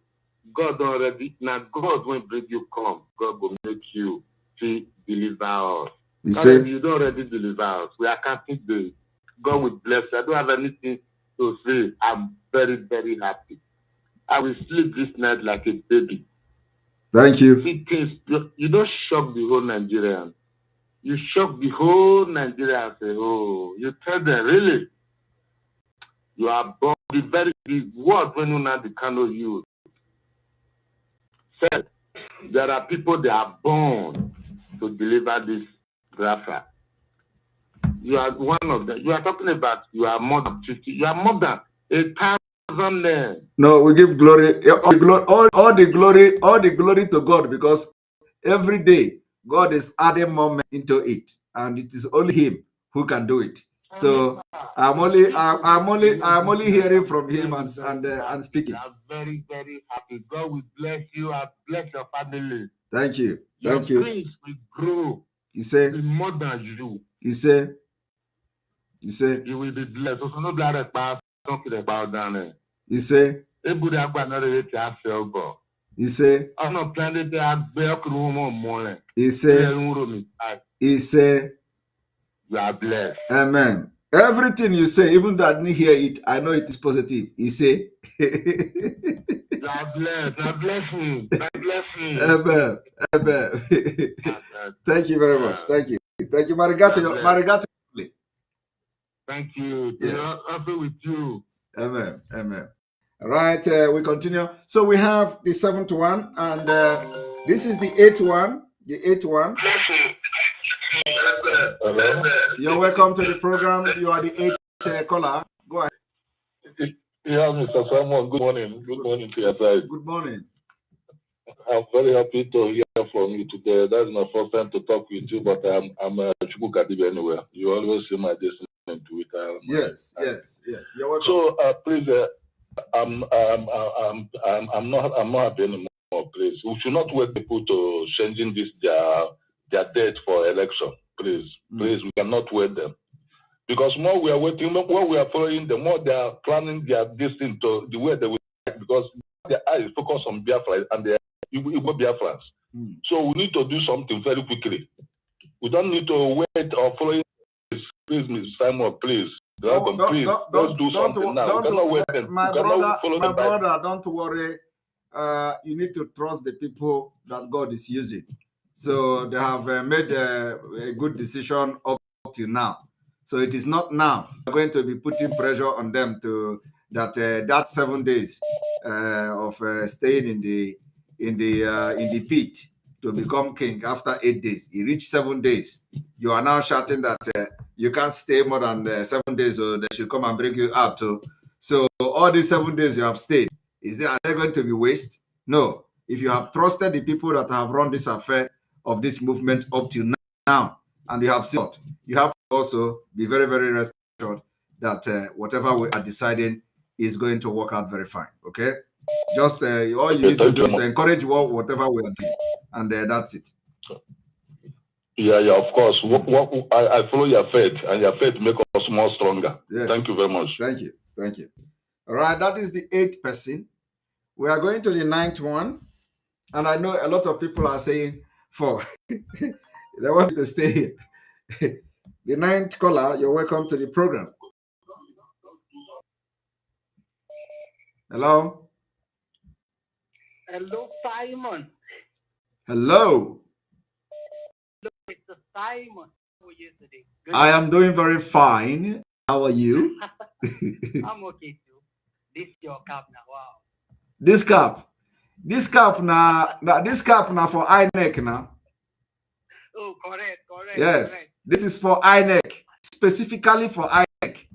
God already, now God will bring you come. God will make you see deliver us. You don't already deliver us. We are counting days. God will bless you. I don't have anything to say. I'm very, very happy. I will sleep this night like a baby. Thank you. You don't shock the whole Nigerian. You shock the whole Nigeria and say, oh, you tell them, really? You are born. The very word when you know the kind of you. Said there are people that are born to deliver this Biafra. You are one of them. You are talking about you are more than 50. You are more than 1,000 men. No, we give glory, all the glory to God, because every day God is adding more men into it, and it is only Him who can do it. So I'm only hearing from Him and speaking. I'm very, very happy. God will bless you and bless your family. Thank you. Your dreams will grow. You say more than you. You say you will be blessed. So no blood about talking about down there. You say everybody have another way to have feel go. You say I'm not planning to have back room on morning. You say you are blessed. Amen. Everything you say, even though I didn't hear it, I know it is positive. You say you are blessed. God bless me. God bless me. Amen. Thank you very much. Thank you. Thank you, Marigato. Thank you. Yes. I'll be with you. Amen. All right, we continue. So we have the 7th one, and this is the 8th one. The 8th one. Hello. You're welcome to the program. You are the 8th caller. Go ahead. Yeah, Mr. Simon, good morning. Good morning to your side. Good morning. I'm very happy to hear from you today. That's my first time to talk with you, but I'm a Chukukadibe anyway. You always see my destiny on Twitter. Yes. You're welcome. So please, I'm not happy anymore. Please, we should not wait people to changing this their date for election. Please, please, we cannot wait them. Because more we are waiting, more we are following, the more they are planning their distance to the way they will act, because their eyes focus on Biafra and the Igbo Biafrans. So we need to do something very quickly. We don't need to wait or follow. Please, Mr. Simon, please. Dragon, please, let's do something now. We cannot wait them. My brother, don't worry. You need to trust the people that God is using. So they have made a good decision up to now. So it is not now we're going to be putting pressure on them to that 7 days of staying in the pit to become king after 8 days. He reached 7 days. You are now shouting that you can't stay more than 7 days, or they should come and bring you out. So all these 7 days you have stayed, are they going to be waste? No. If you have trusted the people that have run this affair of this movement up to now, and you have seen, you have to also be very, very rest assured that whatever we are deciding is going to work out very fine. Okay? Just all you need to do is to encourage whatever we are doing, and that's it. Yeah, of course. I follow your faith, and your faith makes us more stronger. Yes. Thank you very much. Thank you. Thank you. All right, that is the 8th person. We are going to the 9th one, and I know a lot of people are saying 4. They want to stay here. The 9th caller, you're welcome to the program. Hello? Hello, Simon. Hello. Hello, Mr. Simon. How are you today? I am doing very fine. How are you? I'm okay too. This is your cap now. Wow. This cap now for INEC now. Oh, correct. Yes, correct. This is for INEC, specifically for INEC.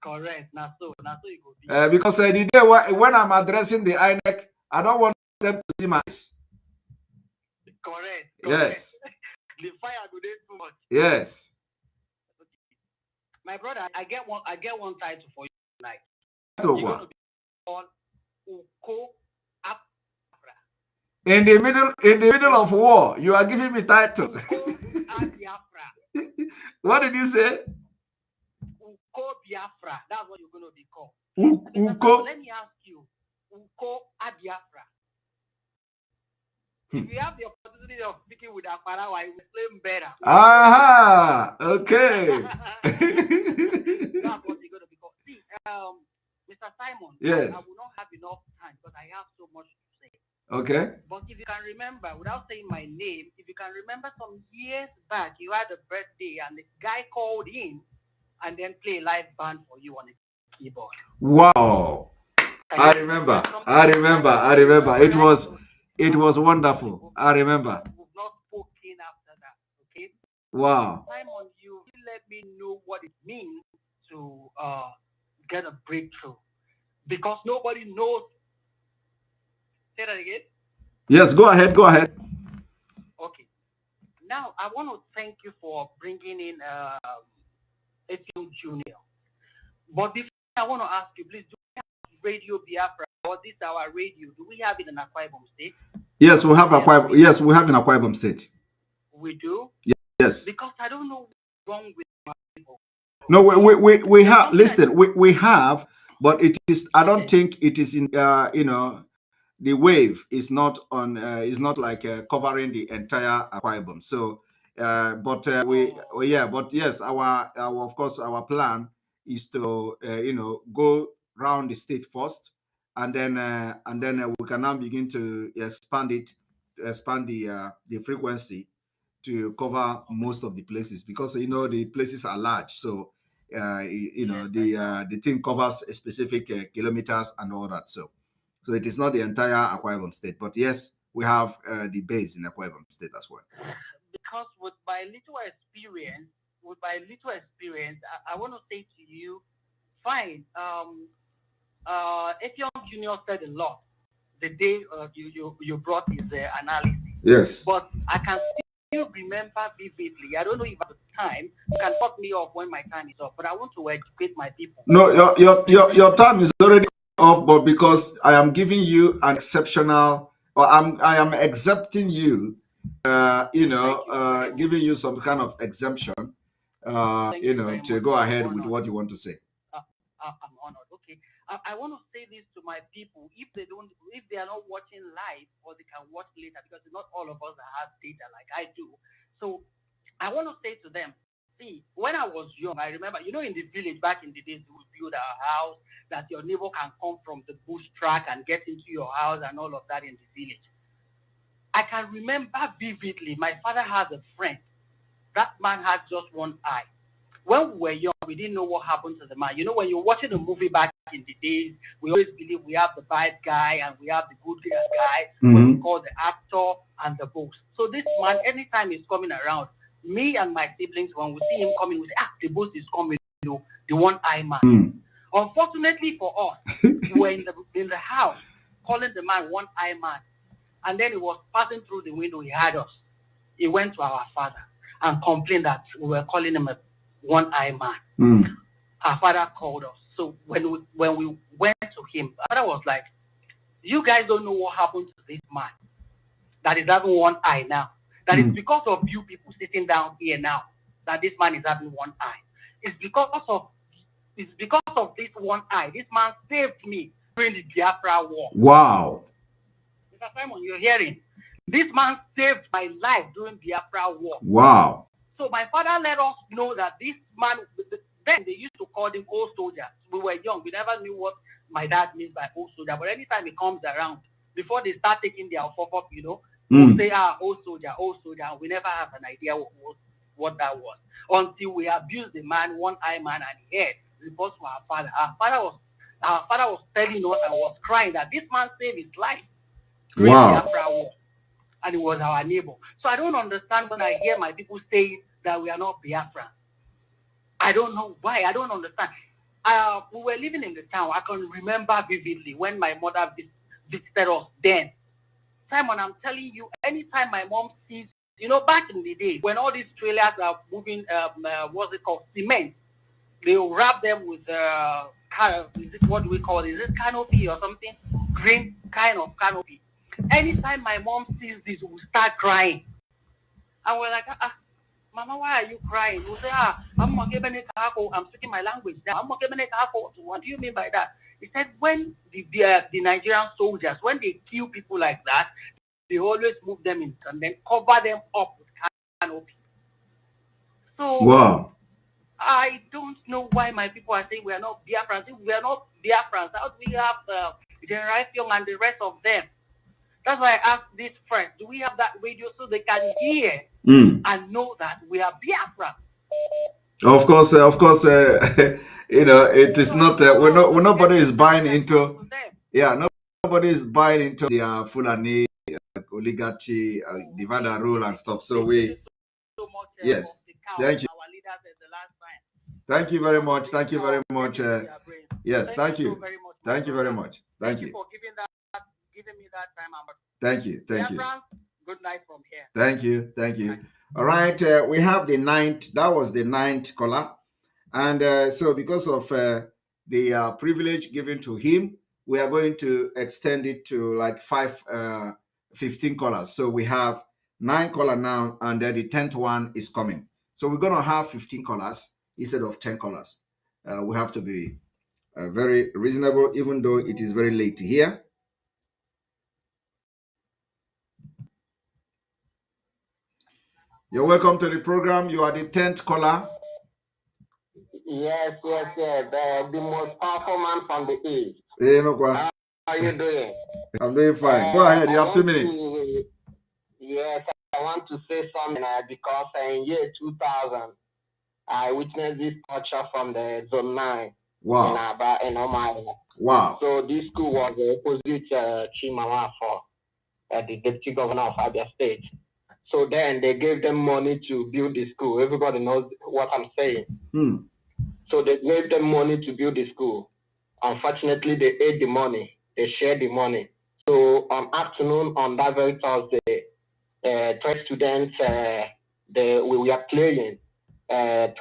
Correct. Now so it will be. Because the day when I'm addressing the INEC, I don't want them to see my eyes. Correct. Yes. The fire today too much. Yes. My brother, I get one title for you tonight. You're going to be called Uko Biafra. In the middle of war, you are giving me title. What did you say? Uko Biafra. That's what you're going to be called. Uko. Let me ask you, Uko Biafra. If you have the opportunity of speaking with Afarawa, you will explain better. Aha! Okay. That's what you're going to be called. See, Mr. Simon, yes. I will not have enough time because I have so much to say. Okay. But if you can remember, without saying my name, if you can remember some years back, you had a birthday and the guy called in and then play a live band for you on the keyboard. Wow. I remember. It was wonderful. I remember. We've not spoken after that, okay? Wow. Simon, you let me know what it means to get a breakthrough. Because nobody knows. Say that again? Yes, go ahead. Okay. Now, I want to thank you for bringing in Etienne Junior. But before I want to ask you, please, do we have Radio Biafra or this our radio? Do we have it in Akwa Ibom State? Yes, we have Akwa. Yes, we have in Akwa Ibom State. We do? Yes. Because I don't know what's wrong with my people. No, we have. Listen, we have, but it is. I don't think it is in. The wave is not on. Is not like covering the entire Akwa Ibom. So, but yes, our of course our plan is to go round the state first, and then we can now begin to expand the frequency to cover most of the places, because the places are large. So the thing covers specific kilometers and all that. So it is not the entire Akwa Ibom State, but yes, we have the base in Akwa Ibom State as well. Because with my little experience, I want to say to you, fine. Etienne Junior said a lot the day you brought his analysis. Yes. But I can still remember vividly. I don't know if at the time you can cut me off when my time is up, but I want to educate my people. No, your time is already off, but because I am giving you an exceptional, or I am accepting you giving you some kind of exemption, to go ahead with what you want to say. I'm honored. Okay, I want to say this to my people: if they are not watching live, or they can watch later, because it's not all of us that have data like I do. So I want to say to them, see, when I was young, I remember, in the village back in the days, we would build our house that your neighbor can come from the bush track and get into your house and all of that in the village. I can remember vividly, my father had a friend. That man had just one eye. When we were young, we didn't know what happened to the man. When you're watching a movie back in the days, we always believe we have the bad guy and we have the good guy, what we call the actor and the boss. So this man, anytime he's coming around, me and my siblings, when we see him coming, we say, the boss is coming, the one-eye man. Unfortunately for us, we were in the house calling the man one-eye man. And then he was passing through the window, he had us. He went to our father and complained that we were calling him a one-eye man. Our father called us. So when we went to him, our father was like, you guys don't know what happened to this man. That is having one eye now. That is because of you people sitting down here now that this man is having one eye. It's because of this one eye. This man saved me during the Biafra war. Wow. Mr. Simon, you're hearing. This man saved my life during Biafra war. Wow. So my father let us know that this man, then they used to call him old soldier. We were young. We never knew what my dad means by old soldier. But anytime he comes around, before they start taking their pop-up, we'll say, old soldier, old soldier. We never have an idea what that was. Until we abused the man, one-eye man, and he heard reports from our father. Our father was telling us and was crying that this man saved his life. Wow. And it was our neighbor. So I don't understand when I hear my people saying that we are not Biafran. I don't know why. I don't understand. We were living in the town. I can remember vividly when my mother visited us then. Simon, I'm telling you, anytime my mom sees, back in the day, when all these trailers are moving, what's it called, cement, they'll wrap them with, what do we call it? Is it canopy or something? Green kind of canopy. Anytime my mom sees this, we'll start crying. And we're like, Mama, why are you crying? We'll say, I'm speaking my language now. What do you mean by that? He said, when the Nigerian soldiers, when they kill people like that, they always move them in and then cover them up with canopy. So, wow. I don't know why my people are saying we are not Biafrans. If we are not Biafrans, how do we have General Young and the rest of them? That's why I asked this friend, do we have that radio so they can hear and know that we are Biafra? Of course, it is not, nobody is buying into, nobody is buying into the Foollani oligarchy, divide and rule and stuff. So yes, thank you. Thank you very much. Thank you very much. Yes, thank you. Thank you very much. Thank you. For giving me that time. Thank you. Thank you. Good night from here. Thank you. Thank you. All right. We have the 9th. That was the 9th caller. And so because of the privilege given to him, we are going to extend it to like 15 callers. So we have 9 callers now, and the 10th one is coming. So we're going to have 15 callers instead of 10 callers. We have to be very reasonable, even though it is very late here. You're welcome to the program. You are the 10th caller. Yes. The most powerful man from the East. How are you doing? I'm doing fine. Go ahead. You have 2 minutes. Yes, I want to say something because in year 2000, I witnessed this torture from the Zone 9 in Omaya. Wow. So this school was the opposite Chimama for the deputy governor of Abia State. So then they gave them money to build the school. Everybody knows what I'm saying. So they gave them money to build the school. Unfortunately, they ate the money. They shared the money. So on afternoon on that very Thursday, 3 students, we were playing. 12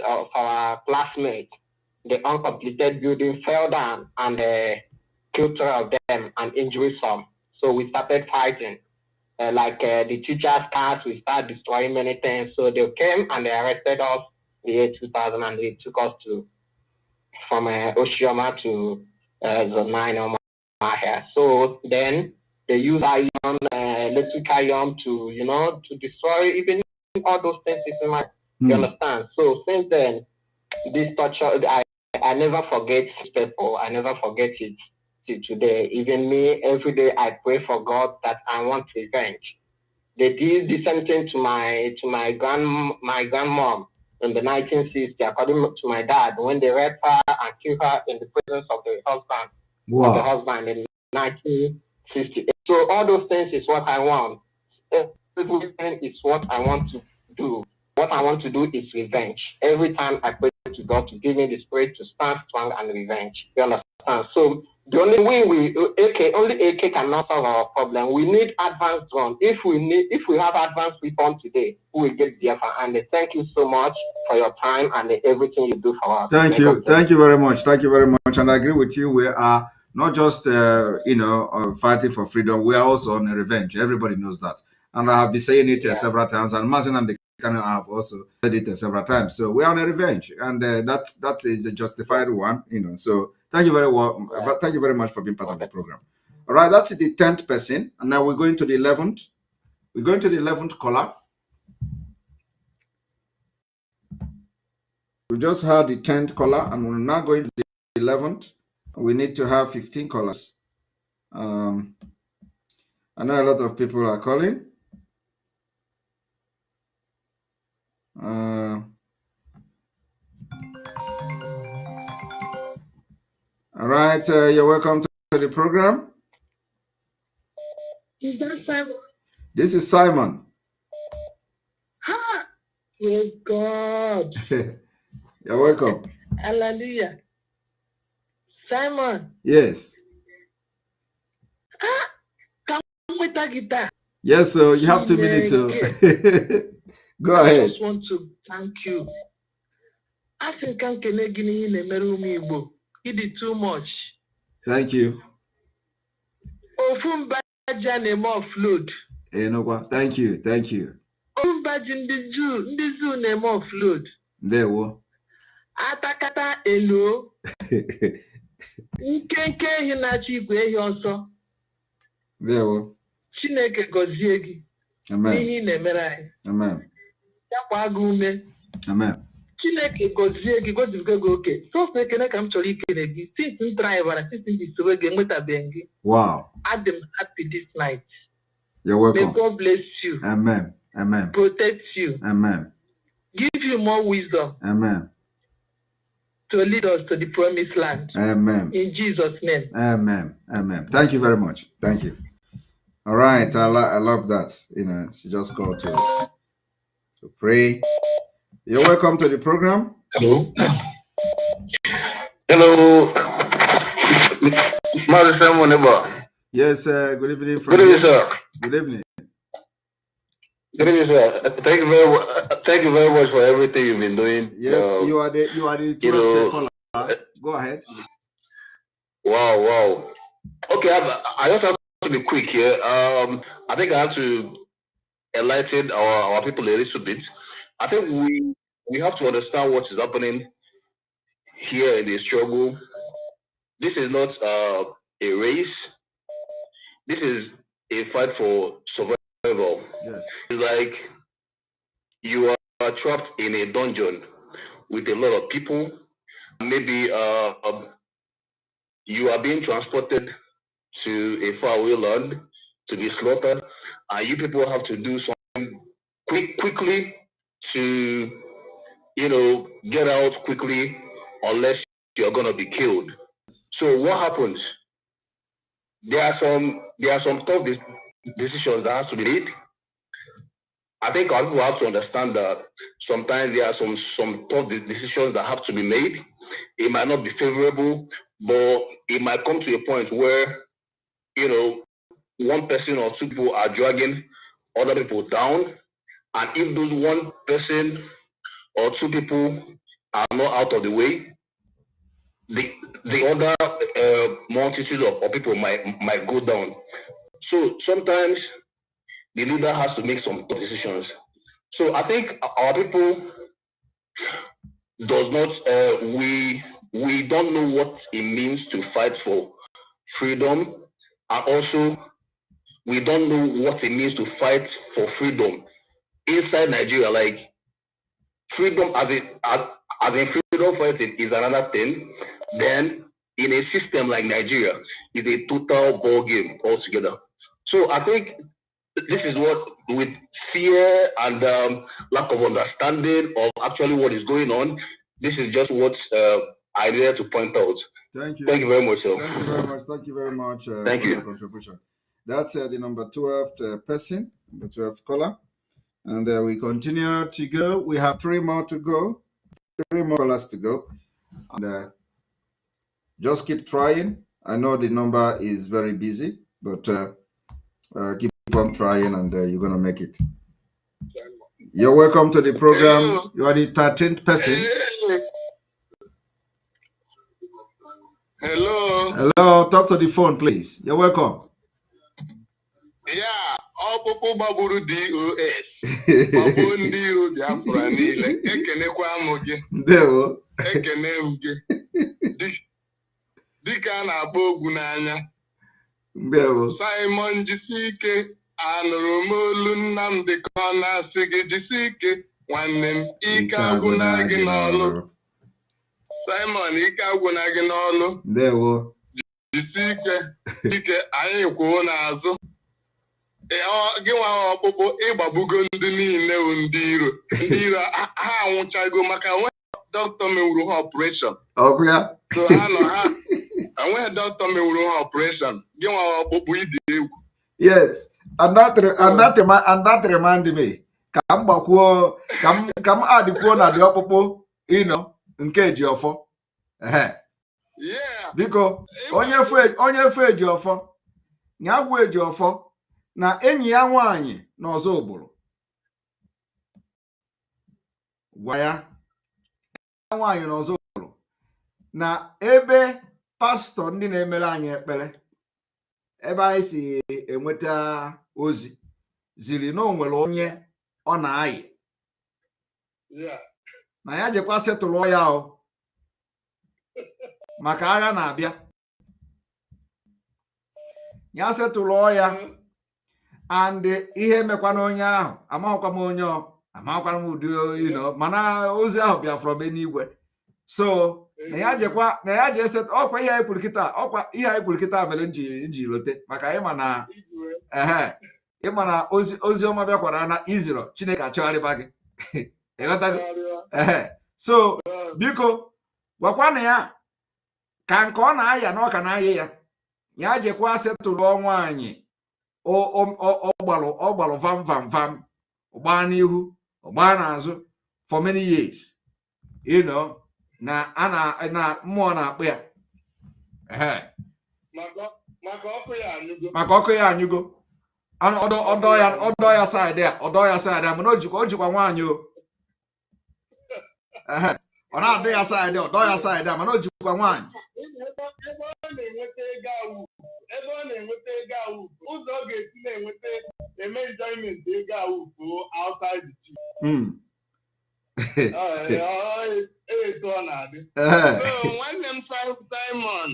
of our classmates, the uncompleted building fell down and killed 3 of them and injured some. So we started fighting. the teachers' cars, we start destroying many things. So they came and they arrested us in the year 2000 and they took us from Oshioma to Zone 9 here. So then they use electric iron to destroy even all those things in my. You understand? So since then, this torture, I never forget people. I never forget it till today. Even me, every day I pray for God that I want revenge. They did the same thing to my grandmom in the 1960s, according to my dad, when they raped her and killed her in the presence of the husband. Wow. Of the husband in 1968. So all those things is what I want. Everything is what I want to do. What I want to do is revenge. Every time I pray to God to give me the spirit to stand strong and revenge. You understand? So the only way only AK cannot solve our problem. We need advanced drone. If we have advanced weapon today, we will get Biafra. And thank you so much for your time and everything you do for us. Thank you very much. Thank you very much. And I agree with you. We are not just fighting for freedom. We are also on a revenge. Everybody knows that. And I have been saying it several times. And Mazen and the Kano have also said it several times. So we are on a revenge, and that is a justified one. So thank you very well. Thank you very much for being part of the program. All right, that's the 10th person, and now we're going to the 11th. We're going to the 11th caller. We just had the 10th caller, and we're now going to the 11th. We need to have 15 callers. I know a lot of people are calling. All right, you're welcome to the program. Is that Simon? This is Simon. Ha! Praise God. You're welcome. Hallelujah. Simon. Yes. Come with that guitar. Yes, so you have 2 minutes. Go ahead. I just want to thank you. I think I can He did too much. Thank you. Offload. Thank you. Thank you. The zoo name offload. There we Atakata elo. Nkenke hinachi igwe also. There we Chineke gozie gị. Amen. N'ihi na-emere anyị. Amen. Yakwa gị ume. Amen. Chineke gozie gị gozibiga gị oke. Sọsọ ekene ka m chọrọ ikele gị. Since m drivera, since m jisowe gị enwetabeghị gị. Wow. I'm happy this night. You're welcome. May God bless you. Amen. Amen. Protect you. Amen. Give you more wisdom. Amen. To lead us to the promised land. Amen. In Jesus' name. Amen. Amen. Thank you very much. Thank you. All right. I love that. She just called to pray. You're welcome to the program. Hello. Hello. Yes, good evening. Good evening, sir. Good evening. Good evening, sir. Thank you very much for everything you've been doing. Yes, you are the 12th caller. Go ahead. Wow. Okay, I just have to be quick here. I think I have to enlighten our people a little bit. I think we have to understand what is happening here in the struggle. This is not a race. This is a fight for survival. Yes. It's like you are trapped in a dungeon with a lot of people. Maybe you are being transported to a faraway land to be slaughtered, and you people have to do something quickly to, get out quickly, unless you're gonna be killed. So what happens? There are some tough decisions that have to be made. I think our people have to understand that sometimes there are some tough decisions that have to be made. It might not be favorable, but it might come to a point where, one person or two people are dragging other people down. And if those one person or two people are not out of the way, the other multitude of people might go down. So sometimes the leader has to make some tough decisions. So I think our people does not, we don't know what it means to fight for freedom, and also we don't know what it means to fight for freedom inside Nigeria. Like freedom as in freedom fighting is another thing. Then in a system like Nigeria, is a total ball game altogether. So I think this is what, with fear and lack of understanding of actually what is going on, this is just what I needed to point out. Thank you. Thank you very much, sir. Thank you very much. Thank you very much Thank for you. your contribution. That's the number 12th person, the 12th caller. And we continue to go. We have 3 more to go. 3 more callers to go. And just keep trying. I know the number is very busy, but keep on trying and you're going to make it. You're welcome to the program. Hello. You are the 13th person. Hello. Hello, talk to the phone, please. You're welcome. Yeah, ọkpụkpụ gbagburu DOS. Gbagbuo ndị iro Biafra niile. Ekenekwa m gị. Ndewo. Ekene m gị. Dịka a na-agba ogwu n'anya. Ndewo. Simon Jisike, anụrụ m olu Nnamdị ka ọ na-asị gị Jisike, nwanne m, ike agwụna gị n'ọlụ. Simon, ike agwụna gị n'ọlụ. Ndewo. Jisike, ike anyị kwuo n'azụ. Gị nwa ọkpụkpụ ịgbagbugo ndị niile ndị iro. Ndị iro ha anwụchago maka nwe dọkịta mewuru ha operation. Ọkụ ya. So ha nọ ha enweghị dọkịta mewuru ha operation. Gị nwa ọkpụkpụ ịdị egwu. Yes, and that remind me. Ka m gbakwuo ka m adịkwuo na dị ọkpụkpụ nke Ejiofọ. Biko onye fe Ejiofọ nya gwa Ejiofọ na enyi ya nwaanyị n'ọzọ ogburu. Gwa ya nwaanyị n'ọzọ ogburu na ebe pastọ ndị na-emere anyị ekpere, ebe anyị si enweta ozi ziri na o nwere onye ọ na-ayị na ya jekwa setụlụ ya o maka agha na-abịa. Ya setụlụ ya and ihe mekwana onye ahụ amaghịkwa m onye amaghịkwa m ụdị mana ozi ahụ bịa from eluigwe. So na ya je set ọkwa ihe anyị kwuru kịta, ọkwa ihe anyị kwuru kịta mere nji lote maka ịma na ozi ọma bịakwara na iziro Chineke achọgharịba gị. Ịghọtago? So biko gwakwana ya ka nke ọ na-aya na ọka na-aya ya jekwa setụlụ ọnwa anyị ọ gbalụ vam gbaa n'ihu gbaa n'azụ for many years, na mmụọ na-akpụ ya maka ọkụ ya anyụgo. Ọdọ ya side ya mana o jikwa nwaanyị ọ na-adọ ya side ọdọ ya side mana o jikwa nwaanyị. Ebe ọ na-enweta ego awụ ụzọ ọ ga-esi na-enweta eme enjoyment ego awụ outside the chief. Etu ọ na-adị. So nwanne m Simon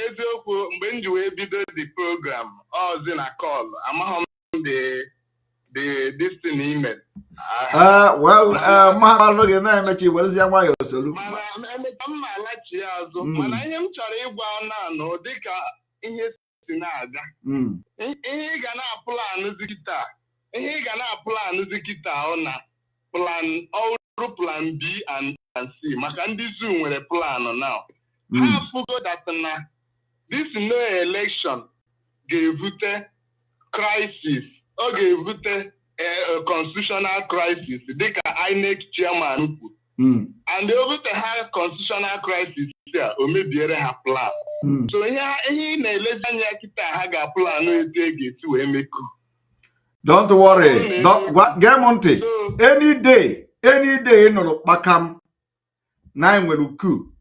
eziokwu mgbe m ji wee bido the program ọzi na call amaghị m this thing email. Mahalụ gị na-emechi werezie nwayọ osolu. Emeka m alachi ya azụ mana ihe m chọrọ ịgwa nanụ dịka ihe si na-aga. Ihe ị ga na-apụlanụzi kịta ọ na ọrụ plan B and C maka ndị zoo nwere plan now. Ha afụgo that na this no election ga-evute crisis, ọ ga-evute constitutional crisis dịka INEC chairman kwuru. And evute ha constitutional crisis a o mebiere ha plan. So ihe ị na-elezi anya kịta ha ga-aplanụ etu e ga-esi wee meku. Don't worry. Get m ntị. Any day nụrụ kpakam na enwere coup,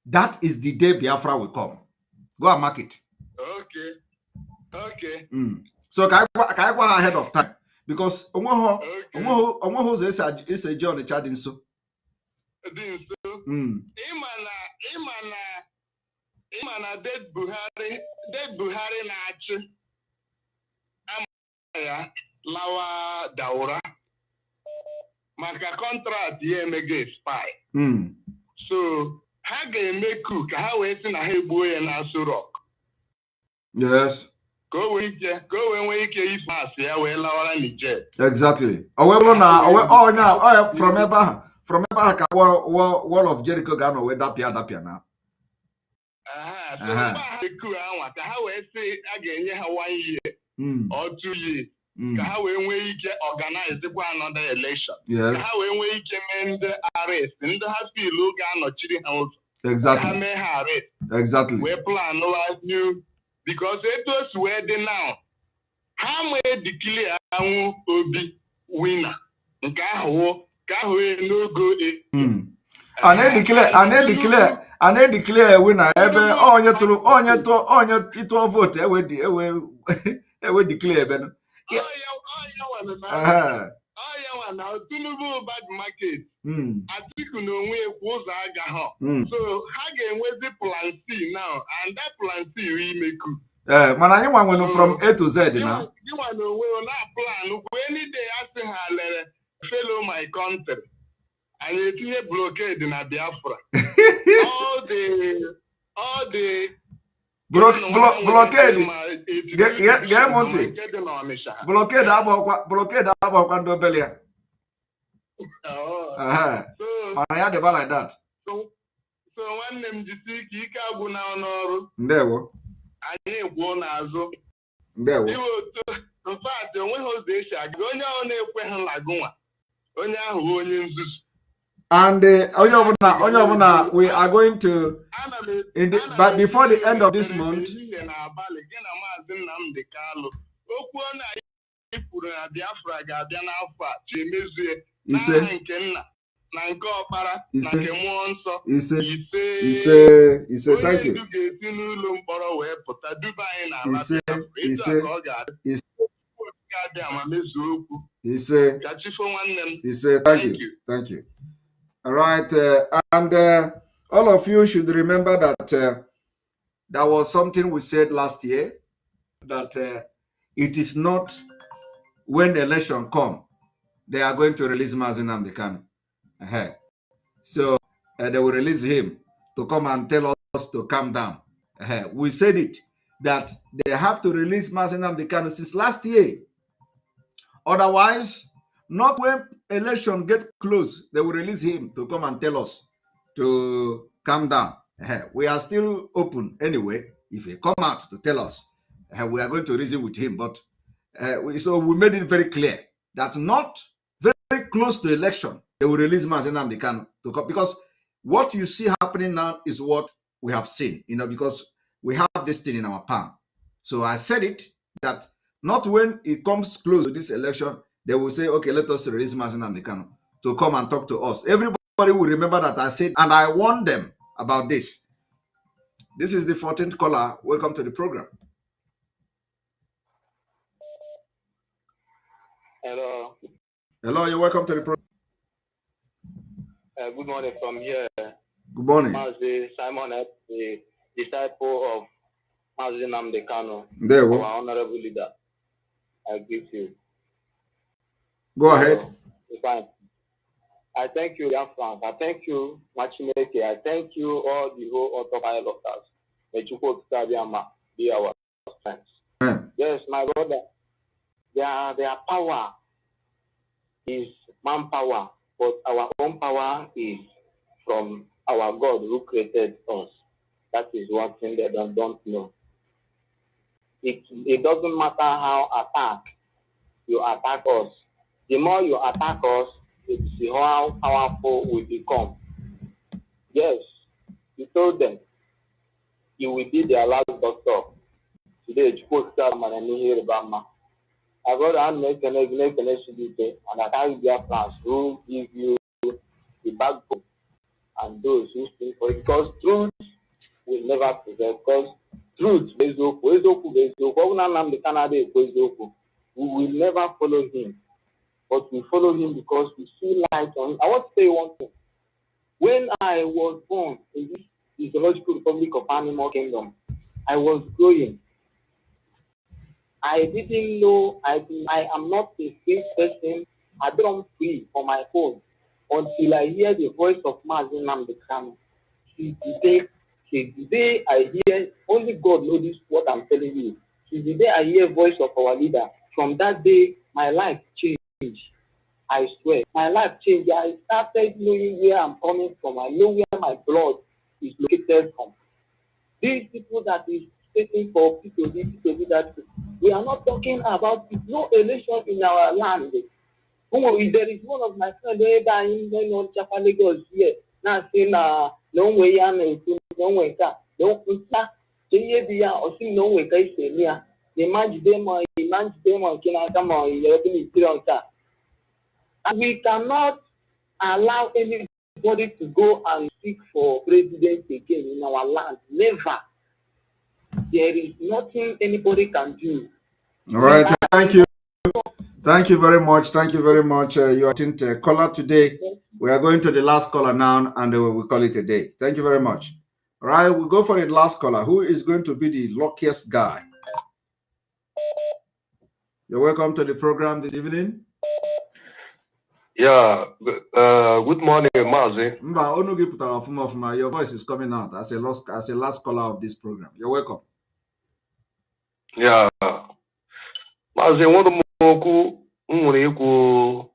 that is the day Biafra will come. Go and mark it. Okay. So can I go ahead of time? Because who's is a John Chadin so. Imana dead Buhari na-achị ya lawa Daura maka contract ya emege spy. So ha ga-eme coup ka ha wee sị na ha egbuo ya na Aso Rock. Yes. Go wee nwee ike ife asị ya wee lawara Niger. Exactly. From Eba ka wall of Jericho ga-anọ wee dapịa na. So coup anwa ka ha wee sị a ga-enye ha 1 year or 2 years ka ha wee nwee ike organize another election. Yes. Ka ha wee nwee ike mee ndị arrest ndị ha feel oge anọchiri ha ụzọ. Exactly. Ha mee ha arrest. Exactly. We plan new because etos where they now ha may declare anwụ Obi winner nke ahụ no go and declare winner ebe onye ịtụ vote ewe declare ebe no. na Tinubu bad market. Atiku na onwe ekwu ụzọ aga ha. So ha ga-enwezi plan C now and that plan C imeku. Mana anyị nwanwenu from A to Z na. Gị nwa na onwe na plan any day asị ha lere fellow my country. And etinye blockade na Biafra. all the blockade. Get Monty. Blockade abakwa ndị obele ya. Mana ya deba like that. So nwanne m jisi ike agwụ na ọrụ. Ndewo. Anyị egwuo n'azụ. Ndewo. Iwe otu in fact onweghị ụzọ esi aga onye ahụ na-ekweghị lagụnwa. Onye ahụ onye nzuzu. And onye ọbụla we are going to but before the end of this month. Thank you. Thank you. All right, and all of you should remember that there was something we said last year, that it is not when the election come, they are going to release Mazi Nnamdi Kanu. So they will release him to come and tell us to calm down. We said it, that they have to release Mazi Nnamdi Kanu since last year. Otherwise, not when election get close, they will release him to come and tell us to calm down. We are still open anyway. If he come out to tell us, we are going to reason with him. But so we made it very clear that not very close to election, they will release Mazi Nnamdi Kanu to come, because what you see happening now is what we have seen, because we have this thing in our palm. So I said it, that not when it comes close to this election, they will say, okay, let us release Mazi Nnamdi Kanu to come and talk to us. Everybody will remember that I said, and I warned them about this. This is the 14th caller. Welcome to the program. Hello. Hello, you're welcome to the program. Good morning from here. Good morning. Mazi Simon, the disciple of Mazi Nnamdi Kanu, our honorable leader. I greet you. Go ahead. Fine. I thank you, young Frank. I thank you, Machineke. I thank you, all the whole autopiloters. May you be our strength. Yes, my brother. Their power is manpower, but our own power is from our God who created us. That is one thing they don't know. It doesn't matter how you attack us. The more you attack us, it's how powerful we become. Yes, you told them you will be their last doctor. Today, you put some and here about I got to make an explanation, and I carry their plans who give you the backbone and those who speak for it. Because truth will never prevail. Because truth, we will never follow him. But we follow him because we see light on him. I want to say one thing. When I was born in this physiological republic of animal kingdom, I was growing. I didn't know I am not a free person. I don't free on my own until I hear the voice of Mazin Namdekano. The day I hear, only God knows what I'm telling you. Since the day I hear voice of our leader, from that day, my life changed. I swear, my life changed. I started knowing where I'm coming from. I know where my blood is located from. These people that is speaking for people, that we are not talking about no election in our land. There is one of my friends in Chapa Lagos here. Now saying no way no way don't or see no way the man can come on. And we cannot allow anybody to go and seek for president again in our land. Never. There is nothing anybody can do. All right. Thank you. Thank you very much. Thank you very much. You are caller today. We are going to the last caller now, and we'll call it a day. Thank you very much. All right. We'll go for the last caller. Who is going to be the luckiest guy? You're welcome to the program this evening. Yeah, good morning, Mazi. Your voice is coming out as a last caller of this program. You're welcome. Yeah, Mazi, one moku umuriku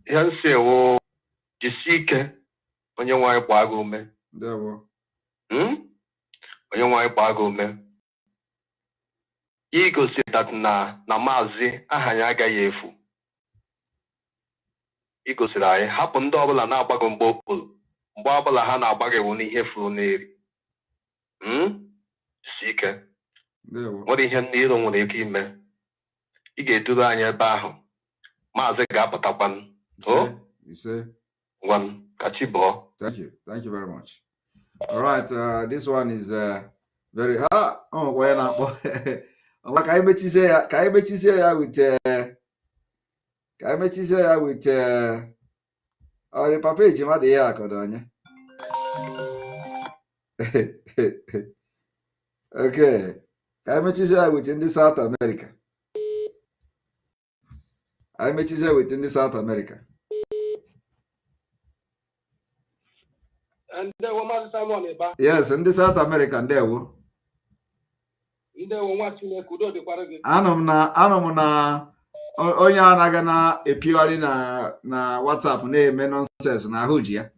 yanse wo jisike onye nwa ikpago me. Dewo. Onye nwa ikpago me. Igo say that na Mazi ahanya agaghị efu. Igosiri anyị hapụ ndị ọbụla na-agbago mgbe okpuru mgbe ọbụla ha na-agbago ewu n'ihe furu n'eri si ike nwere ihe ndị iro nwere ike ime ị ga-eduru anyị ebe ahụ Maazị ga-apụtakwanụ ngwanụ ka chi bọọ. Thank you very much. All right, this one is very where na ka I mechizie ya with the papa ejima dị ya akọdọ onye. Okay. Ka emechizie ya with ndị South America. And Maazị Simon Eba. Yes, ndị South America ndewo. Ndewo nwa Chineke udo dịkwara gị. Anọ m na onye anaghị na-epigharị na WhatsApp na-eme nonsense na ahụ ji ya.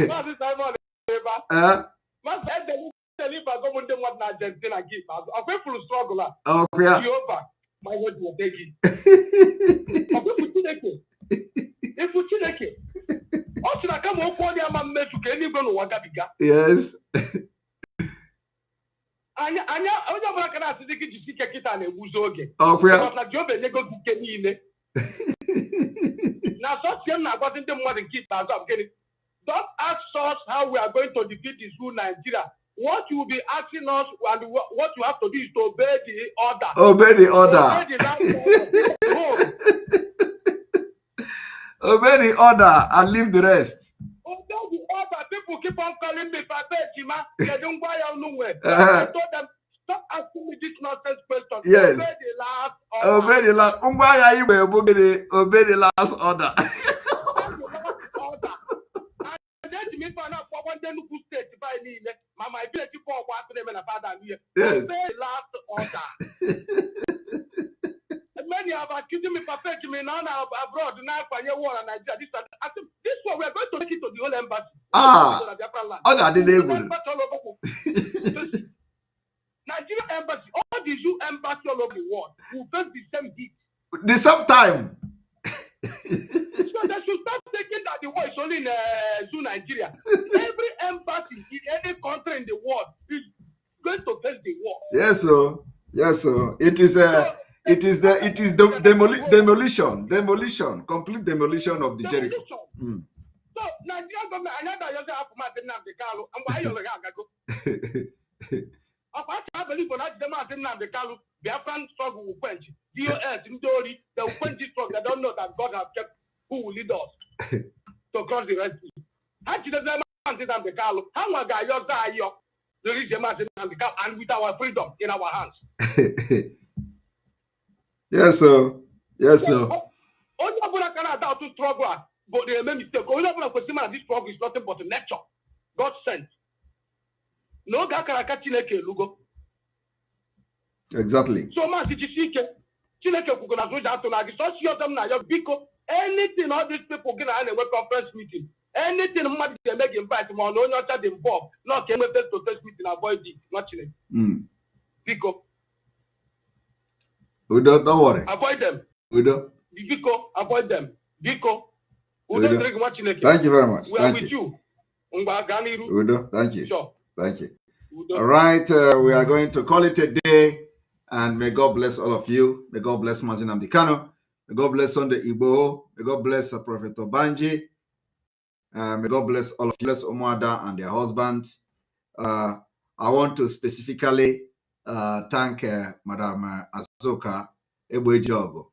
Maazị Simon Eba. Maazị Edeliba gọmụ ndị mmadụ na Argentina gị ikpeazụ. Ọ kwefuru strọgụl a. Jehova, ma ihe ji wete gị. Ọ kwefu Chineke. Ifu Chineke. Ọ sị na kama okwu ọ dị ama mmefu ka eluigwe n'ụwa gabiga. Yes. Anya onye ọbụla ka na-asị gị jisi ike kịta na-egbuzi oge. Na Jehova enyego gị ike niile. Na sọsiem na-agwazi ndị mmadụ nke ikpeazụ a gịnị? Don't ask us how we are going to defeat this whole Nigeria. What you will be asking us and what you have to do is to obey the order. Obey the order. Obey the order and leave the rest. Obey the order. People keep on calling me Papa Jima. They don't buy out nowhere. I told them, stop asking me this nonsense question. Yes. Obey the last order. Obey the last. Obey the last order. Yes. Last order. Many have accused me Papa Jimmy now abroad now for your war in Nigeria. This one we are going to take it to the whole embassy. Nigeria embassy, all the zoo embassy all over the world will face the same heat. The same time. So they should start thinking that the war is only in Nigeria. Every embassy in any country in the world is going to face the war. Yes, sir. Yes, sir. It is demolition, complete demolition of the Jericho. So Nigerian government, another you have to Martin Namdekalo, and why you go? I believe for that, the Martin Namdekalo, Biafran struggle will quench. DOS, in theory, they will quench this struggle. They don't know that God has kept who will lead us to cross the Red Sea. How did the Martin Namdekalo? How will guy your die? The reach the Martin Namdekalo, and with our freedom in our hands. Yes, sir. Yes, sir. Only about to struggle, but they made mistake. Only about this struggle is nothing but nature. God sent. No gakaraka Chineke lugo. Exactly. So much Chineke kugona zoja to na so see them na your biko anything all these people get on a conference meeting. Anything somebody they make invite more no nyocha them Bob. Not came face to face meeting avoid it. Not Chineke. Biko. Don't worry. Avoid them. Udo. Biko, avoid them. Biko. Udo drink much Chineke. Thank you very much. We are with you. Udo, thank you. Sure. Thank you. All right, we are going to call it a day, and may God bless all of you. May God bless Mazin Amdikano. May God bless Sunday Igbo. May God bless Prophet Obanji. May God bless all of you. Bless Omoada and their husbands. I want to specifically thank Madam Azuka Ebwejogo,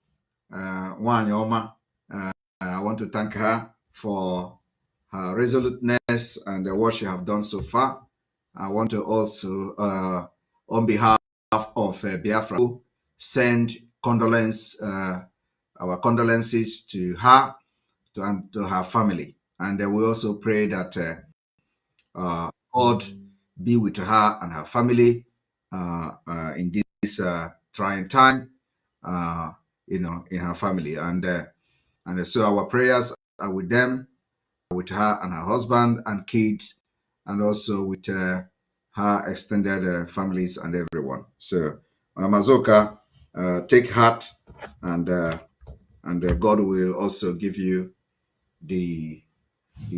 Wanyoma. I want to thank her for her resoluteness and what she have done so far. I want to also, on behalf of Biafra, send our condolences to her and to her family. And we also pray that God be with her and her family in this trying time, in her family. And so our prayers are with them, with her and her husband and kids, and also with her extended families and everyone. So, Mazoka, take heart, and God will also give you the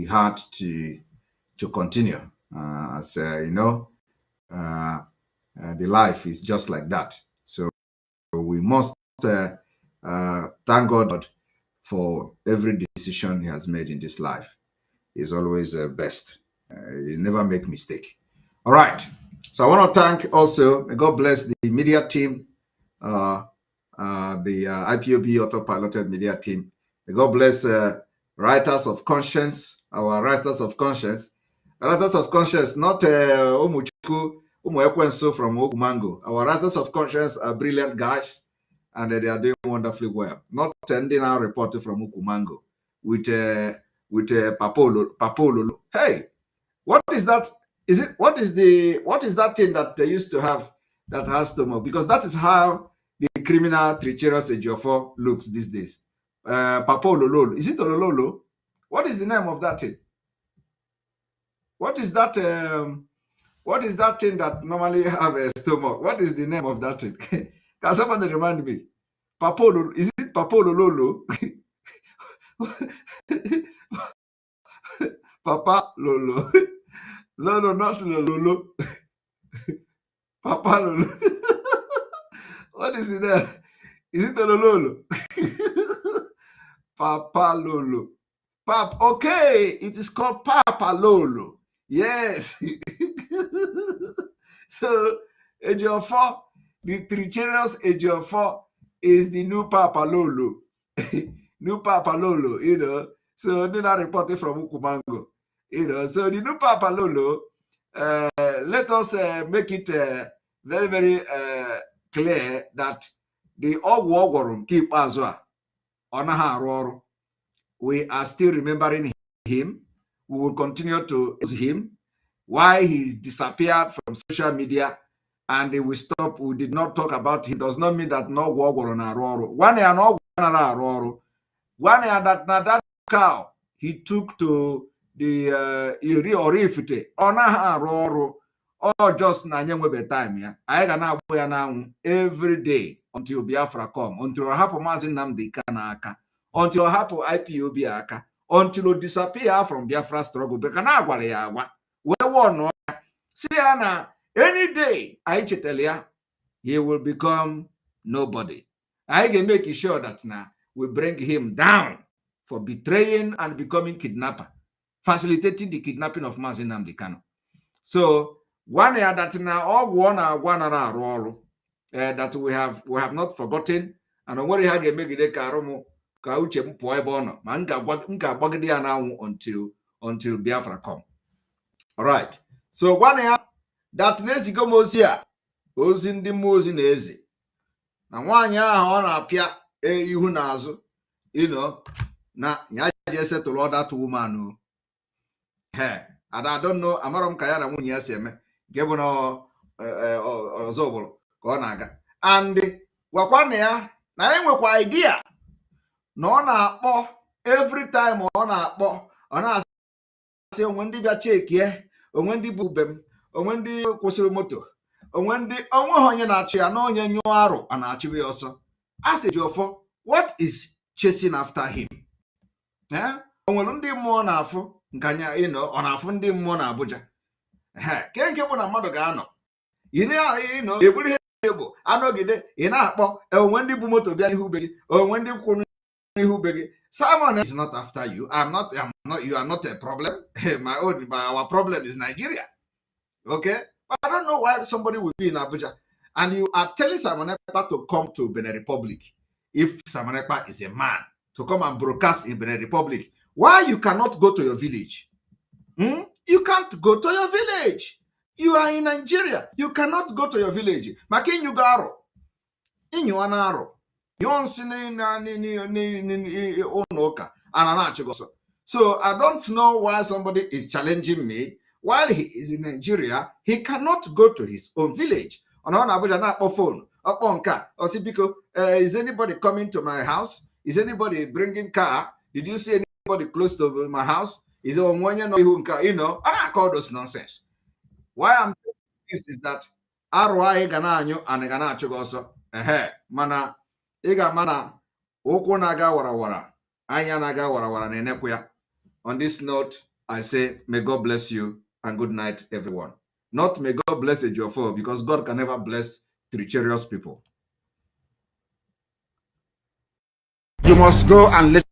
heart to continue. As you know, the life is just like that. So we must thank God for every decision He has made in this life. Is always best. You never make mistake. All right. So I want to thank also, may God bless the media team, the IPOB autopiloted media team. May God bless writers of conscience, our writers of conscience. Writers of conscience, not Umuchuku, Umuekwenso from Okumango. Our writers of conscience are brilliant guys, and they are doing wonderfully well. Not sending our reporter from Ukumango with Papolo. Hey, what is that? What is that thing that they used to have that has stomach? Because that is how the criminal treacherous Ejiofor looks these days. Papolo. Is it Olololo? What is the name of that thing? What is that thing that normally have a stomach? What is the name of that thing? Can somebody remind me? Papolo, is it Papolo Lolo? Papa Lolo. No, not Lolo. Papa Lolo. What is it there? Is it Lolo? Papa Lolo. Okay, it is called Papa Lolo. Yes. So, Ejiofor, the treacherous Ejiofor is the new Papa Lolo. New Papa Lolo, you know. So, they're not reporting from Ukumango. You know, so the new Papa Lolo, let us make it very, very clear that the Ogwogorum keep Azwa on we are still remembering him. We will continue to use him. Why he disappeared from social media and we stop, we did not talk about him, does not mean that no Ogwogorum Aroro. One year no Aroro. 1 year that cow he took to the Orifite or just Nanyangwebe time, yeah. I can now every day until Biafra come, until Hapo Mazin Namdi Kanaka, until Hapo IPOB aka, until disappear from Biafra struggle. Bekanagwa, we won. See, Anna, any day I tell you, he will become nobody. I can make sure that now we bring him down for betraying and becoming kidnapper. facilitating the kidnapping of Mazi Nnamdi Kanu. So one year that now all one role that we have not forgotten, and when we have make it karumu ka uche mpo ebe ono ma nka gbagide ya na until Biafra come. All right. So one year that nezigo mozi a ozi ndị mozi na eze na nwanyị ahụ ọ na-apịa ihu n'azụ, you know, na ya je settle all that woman. Hey, and I don't know, amarom ka ya na nwunye ya si eme nke bụ na ọzọ bụrụ ka ọ na-aga. And gwakwana ya na enwekwa idea na ọ na-akpọ every time ọ na-akpọ, ọ na-asị onwe ndị bịa chekie, onwe ndị bụ ubem, onwe ndị kwụsịrị moto, onwe onye na-achụ ya na onye nyụọ arụ a na-achụ ya ọsọ. As a Jiofo, what is chasing after him? Onwere ndị mmụọ na-afụ nkanya, you know, ọ na-afụ ndị mmụọ na Abuja. Ke nke bụ na mmadụ ga-anọ eburu ihe egbo anọgide ị na-akpọ onwe ndị bụ moto bịa n'ihu be gị, onwe ndị kwụ n'ihu be gị. Simon is not after you. I'm not, you are not a problem. Our problem is Nigeria. Okay? But I don't know why somebody will be in Abuja and you are telling Simon Ekpa to come to Benin Republic. If Simon Ekpa is a man, to come and broadcast in Benin Republic, why you cannot go to your village? You can't go to your village. You are in Nigeria. You cannot go to your village. Makin you garo. In you anaro. So I don't know why somebody is challenging me. While he is in Nigeria, he cannot go to his own village. On Abuja na phone. Is anybody coming to my house? Is anybody bringing car? Did you see anybody close to my house? Is it one you know? I don't call those nonsense. Why I'm saying this is that RY Gananyo and Gana Chogoso. Mana Iga Mana Okunaga Warawara. Ayanaga Warawara Nenekuya. On this note, I say may God bless you and good night, everyone. Not may God bless a Jiofo, because God can never bless treacherous people. You must go and listen.